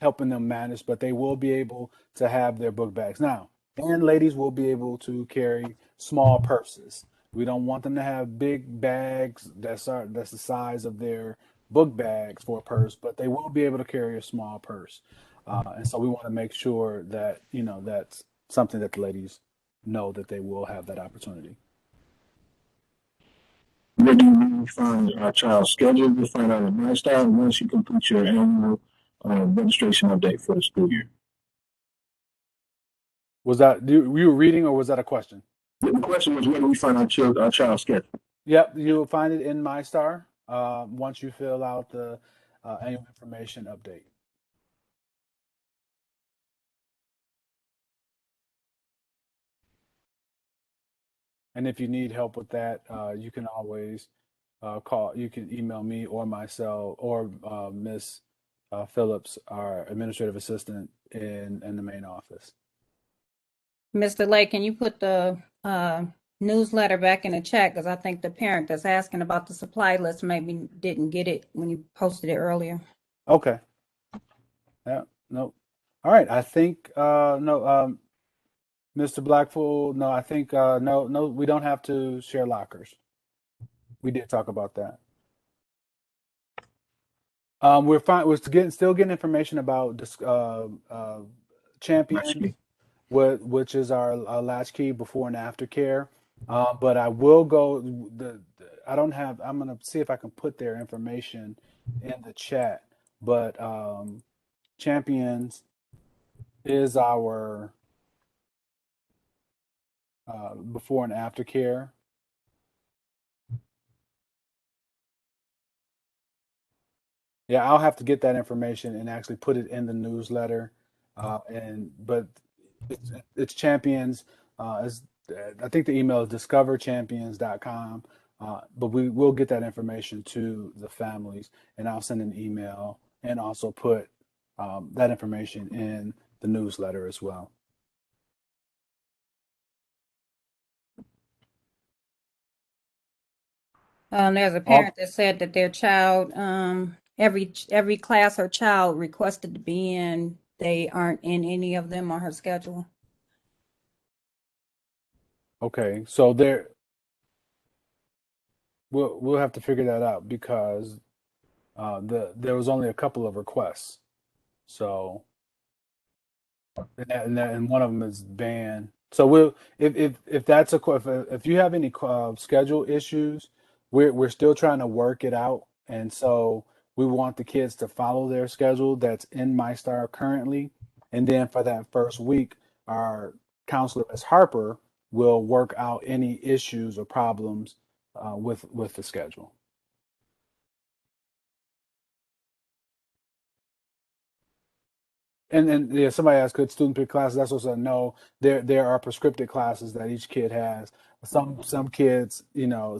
[SPEAKER 1] helping them manage, but they will be able to have their book bags now. And ladies will be able to carry small purses. We don't want them to have big bags that's the size of their book bags for a purse, but they will be able to carry a small purse. And so we want to make sure that that's something that the ladies know, that they will have that opportunity.
[SPEAKER 2] Where do we find our child's schedule? We'll find out on MyStyle once you complete your annual registration update for the school year.
[SPEAKER 1] Was that you were reading, or was that a question?
[SPEAKER 2] The question was, where do we find our child's schedule?
[SPEAKER 1] Yep, you'll find it in MyStar once you fill out the annual information update. And if you need help with that, you can always call. You can email me or myself or Miss Phillips, our administrative assistant in the main office.
[SPEAKER 7] Mr. Lake, can you put the newsletter back in the chat? Because I think the parent that's asking about the supply list maybe didn't get it when you posted it earlier.
[SPEAKER 1] Okay. Yeah. No. All right. I think no. Mr. Blackpool, no. I think no. We don't have to share lockers. We did talk about that. We're fine. We're still getting information about this Champions, which is our latchkey before and after care. But I will go. I don't have. I'm gonna see if I can put their information in the chat. But Champions is our before and after care. Yeah, I'll have to get that information and actually put it in the newsletter. But it's Champions. I think the email is discoverchampions.com. But we will get that information to the families, and I'll send an email and also put that information in the newsletter as well.
[SPEAKER 7] There's a parent that said that their child, every class her child requested to be in, they aren't in any of them on her schedule.
[SPEAKER 1] Okay, so we'll have to figure that out because there was only a couple of requests. So and one of them is banned. So we'll if that's if you have any schedule issues, we're still trying to work it out, and so we want the kids to follow their schedule that's in MyStar currently, and then for that first week, our counselor, Ms. Harper, will work out any issues or problems with the schedule. And yeah, somebody asked, could student pick classes? That's also a no. There are prescriptive classes that each kid has. Some kids,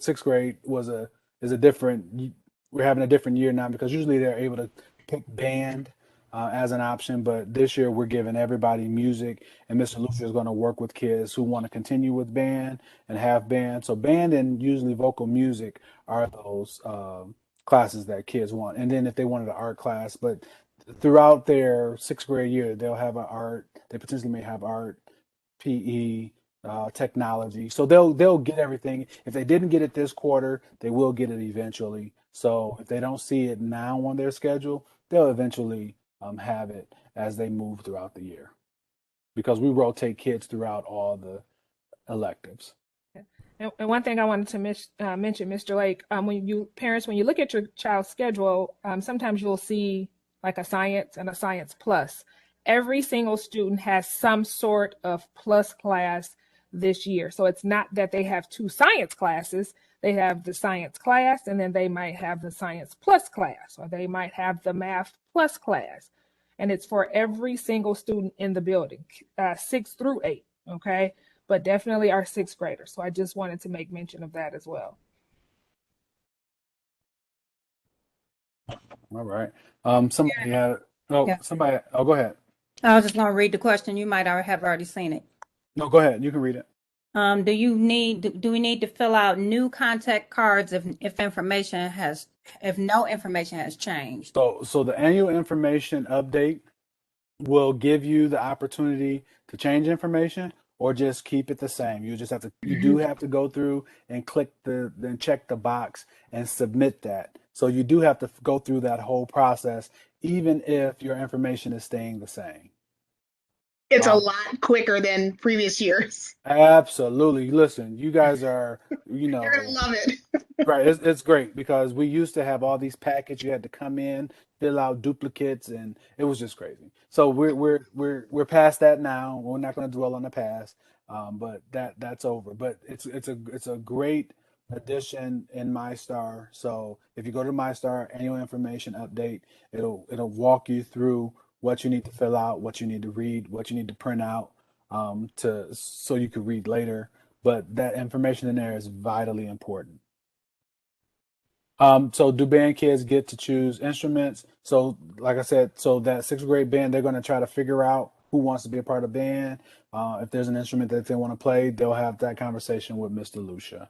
[SPEAKER 1] sixth grade is a different. We're having a different year now because usually they're able to pick band as an option, but this year we're giving everybody music, and Mr. Lucia is going to work with kids who want to continue with band and have band. So band and usually vocal music are those classes that kids want, and then if they wanted an art class, but throughout their sixth grade year, they'll have an art. They potentially may have art, PE, technology. So they'll get everything. If they didn't get it this quarter, they will get it eventually. So if they don't see it now on their schedule, they'll eventually have it as they move throughout the year because we rotate kids throughout all the electives.
[SPEAKER 3] And one thing I wanted to mention, Mr. Lake, parents, when you look at your child's schedule, sometimes you'll see like a science and a science plus. Every single student has some sort of plus class this year. So it's not that they have two science classes. They have the science class, and then they might have the science plus class, or they might have the math plus class. And it's for every single student in the building, 6 through 8. Okay. But definitely our sixth graders. So I just wanted to make mention of that as well.
[SPEAKER 1] All right. Somebody had.
[SPEAKER 7] Yeah.
[SPEAKER 1] Somebody. Oh, go ahead.
[SPEAKER 7] I was just going to read the question. You might have already seen it.
[SPEAKER 1] No, go ahead. You can read it.
[SPEAKER 7] Do we need to fill out new contact cards if no information has changed?
[SPEAKER 1] So the annual information update will give you the opportunity to change information or just keep it the same. You do have to go through and then check the box and submit that. So you do have to go through that whole process, even if your information is staying the same.
[SPEAKER 5] It's a lot quicker than previous years.
[SPEAKER 1] Absolutely. Listen, you guys are,
[SPEAKER 5] You're gonna love it.
[SPEAKER 1] right. It's great because we used to have all these packages. You had to come in, fill out duplicates, and it was just crazy. So we're past that now. We're not going to dwell on the past, but that's over. But it's a great addition in MyStar. So if you go to MyStar annual information update, it'll walk you through what you need to fill out, what you need to read, what you need to print out, to so you can read later. But that information in there is vitally important. So do band kids get to choose instruments? So like I said, so that sixth grade band, they're going to try to figure out who wants to be a part of band. If there's an instrument that they want to play, they'll have that conversation with Mr. Lucia.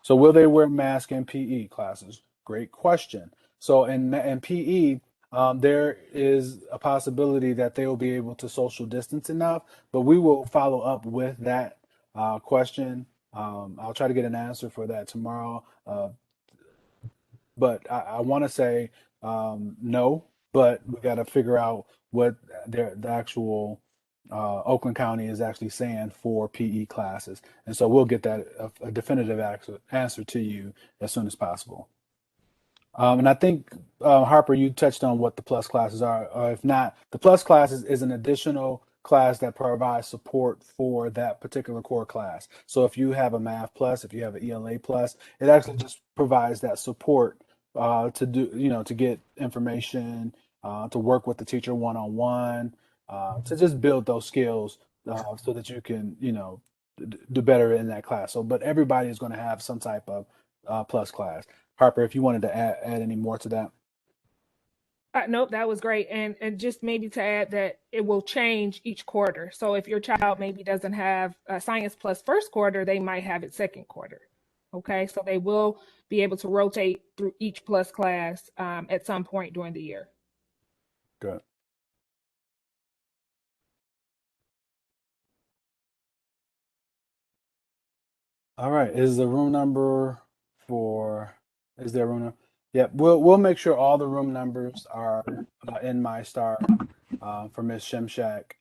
[SPEAKER 1] So will they wear masks in PE classes? Great question. So in PE, there is a possibility that they will be able to social distance enough, but we will follow up with that question. I'll try to get an answer for that tomorrow. But I want to say no, but we got to figure out what the actual Oakland County is actually saying for PE classes. And so we'll get that a definitive answer to you as soon as possible. And I think, Harper, you touched on what the plus classes are. If not, the plus classes is an additional class that provides support for that particular core class. So if you have a math plus, if you have an ELA plus, it actually just provides that support to do, to get information, to work with the teacher one on one, to just build those skills so that you can, do better in that class. So, but everybody is going to have some type of plus class. Harper, if you wanted to add any more to that.
[SPEAKER 3] Nope, that was great. And just maybe to add that it will change each quarter. So if your child maybe doesn't have science plus first quarter, they might have it second quarter. Okay, so they will be able to rotate through each plus class at some point during the year.
[SPEAKER 1] Good. All right. Is there a room number? Yeah, we'll make sure all the room numbers are in MyStar for Miss Shimshak.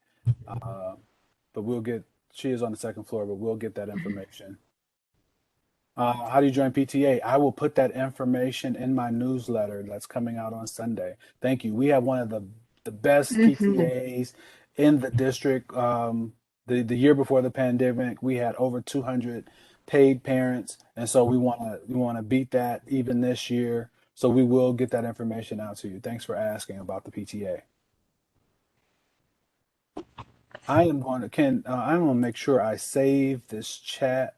[SPEAKER 1] But she is on the second floor, but we'll get that information. How do you join PTA? I will put that information in my newsletter that's coming out on Sunday. Thank you. We have one of the best PTAs in the district. The year before the pandemic, we had over 200 paid parents, and so we want to beat that even this year. So we will get that information out to you. Thanks for asking about the PTA. I'm going to make sure I save this chat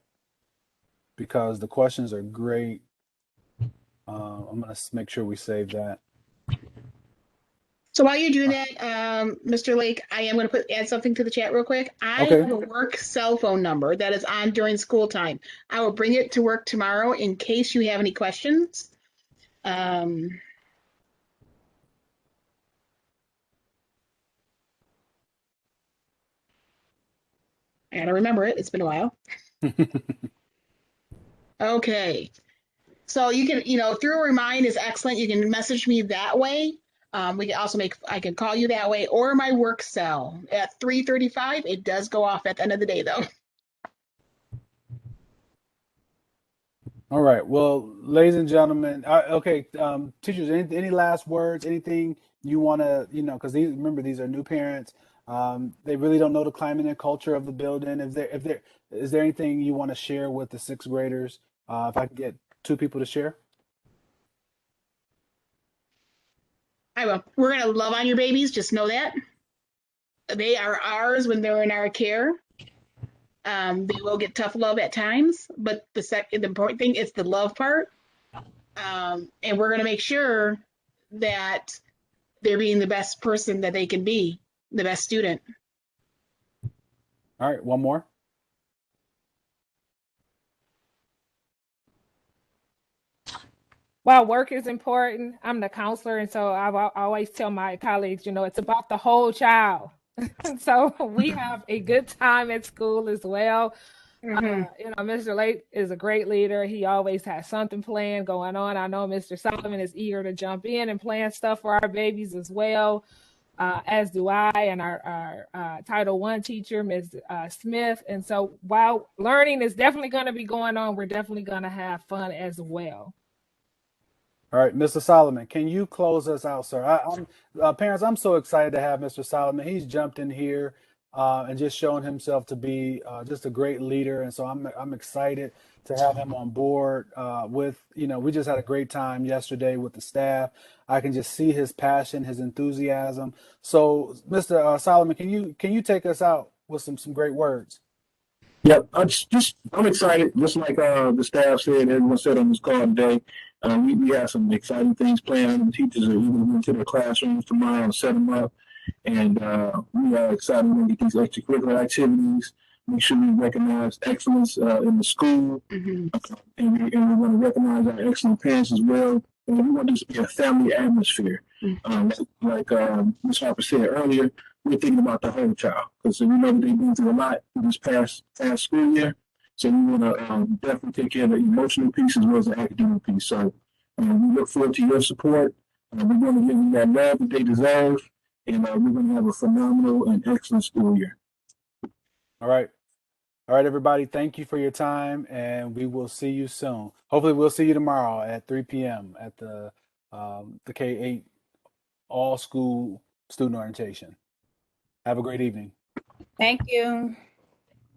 [SPEAKER 1] because the questions are great. I'm going to make sure we save that.
[SPEAKER 5] So while you do that, Mr. Lake, I am going to add something to the chat real quick. I
[SPEAKER 1] Okay.
[SPEAKER 5] have a work cell phone number that is on during school time. I will bring it to work tomorrow in case you have any questions. I gotta remember it. It's been a while. Okay. So you can, through Remind is excellent. You can message me that way. We can also I can call you that way or my work cell at 3:35. It does go off at the end of the day though.
[SPEAKER 1] All right. Well, ladies and gentlemen, okay, teachers, any last words, anything you want to, because remember, these are new parents. They really don't know the climate and culture of the building. Is there anything you want to share with the sixth graders? If I could get two people to share.
[SPEAKER 5] I will. We're going to love on your babies. Just know that. They are ours when they're in our care. They will get tough love at times, but the important thing is the love part. And we're going to make sure that they're being the best person that they can be, the best student.
[SPEAKER 1] All right, one more.
[SPEAKER 3] While work is important, I'm the counselor, and so I always tell my colleagues, it's about the whole child. So we have a good time at school as well. Mr. Lake is a great leader. He always has something planned going on. I know Mr. Solomon is eager to jump in and plan stuff for our babies as well, as do I and our Title I teacher, Ms. Smith. And so while learning is definitely going to be going on, we're definitely going to have fun as well.
[SPEAKER 1] All right, Mr. Solomon, can you close us out, sir? Parents, I'm so excited to have Mr. Solomon. He's jumped in here and just shown himself to be just a great leader, and so I'm excited to have him on board. We just had a great time yesterday with the staff. I can just see his passion, his enthusiasm. So, Mr. Solomon, can you take us out with some great words?
[SPEAKER 2] Yep, I'm excited. Just like the staff said, everyone said on this call today, we have some exciting things planned. The teachers are even into their classrooms tomorrow and set them up, and we are excited to get these extracurricular activities. Make sure we recognize excellence in the school, and we want to recognize our excellent parents as well. And we want this to be a family atmosphere, like Ms. Harper said earlier. We're thinking about the whole child because we know that they've been through a lot this past school year. So we want to definitely take care of the emotional piece as well as the academic piece. So we look forward to your support. We're going to give them that love that they deserve, and we're going to have a phenomenal and excellent school year.
[SPEAKER 1] All right, everybody. Thank you for your time, and we will see you soon. Hopefully, we'll see you tomorrow at 3 p.m. at the K-8 all school student orientation. Have a great evening.
[SPEAKER 7] Thank you.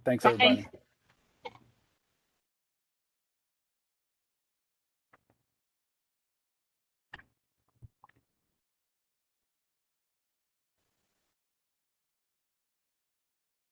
[SPEAKER 1] Thanks,
[SPEAKER 5] Bye.
[SPEAKER 1] everybody.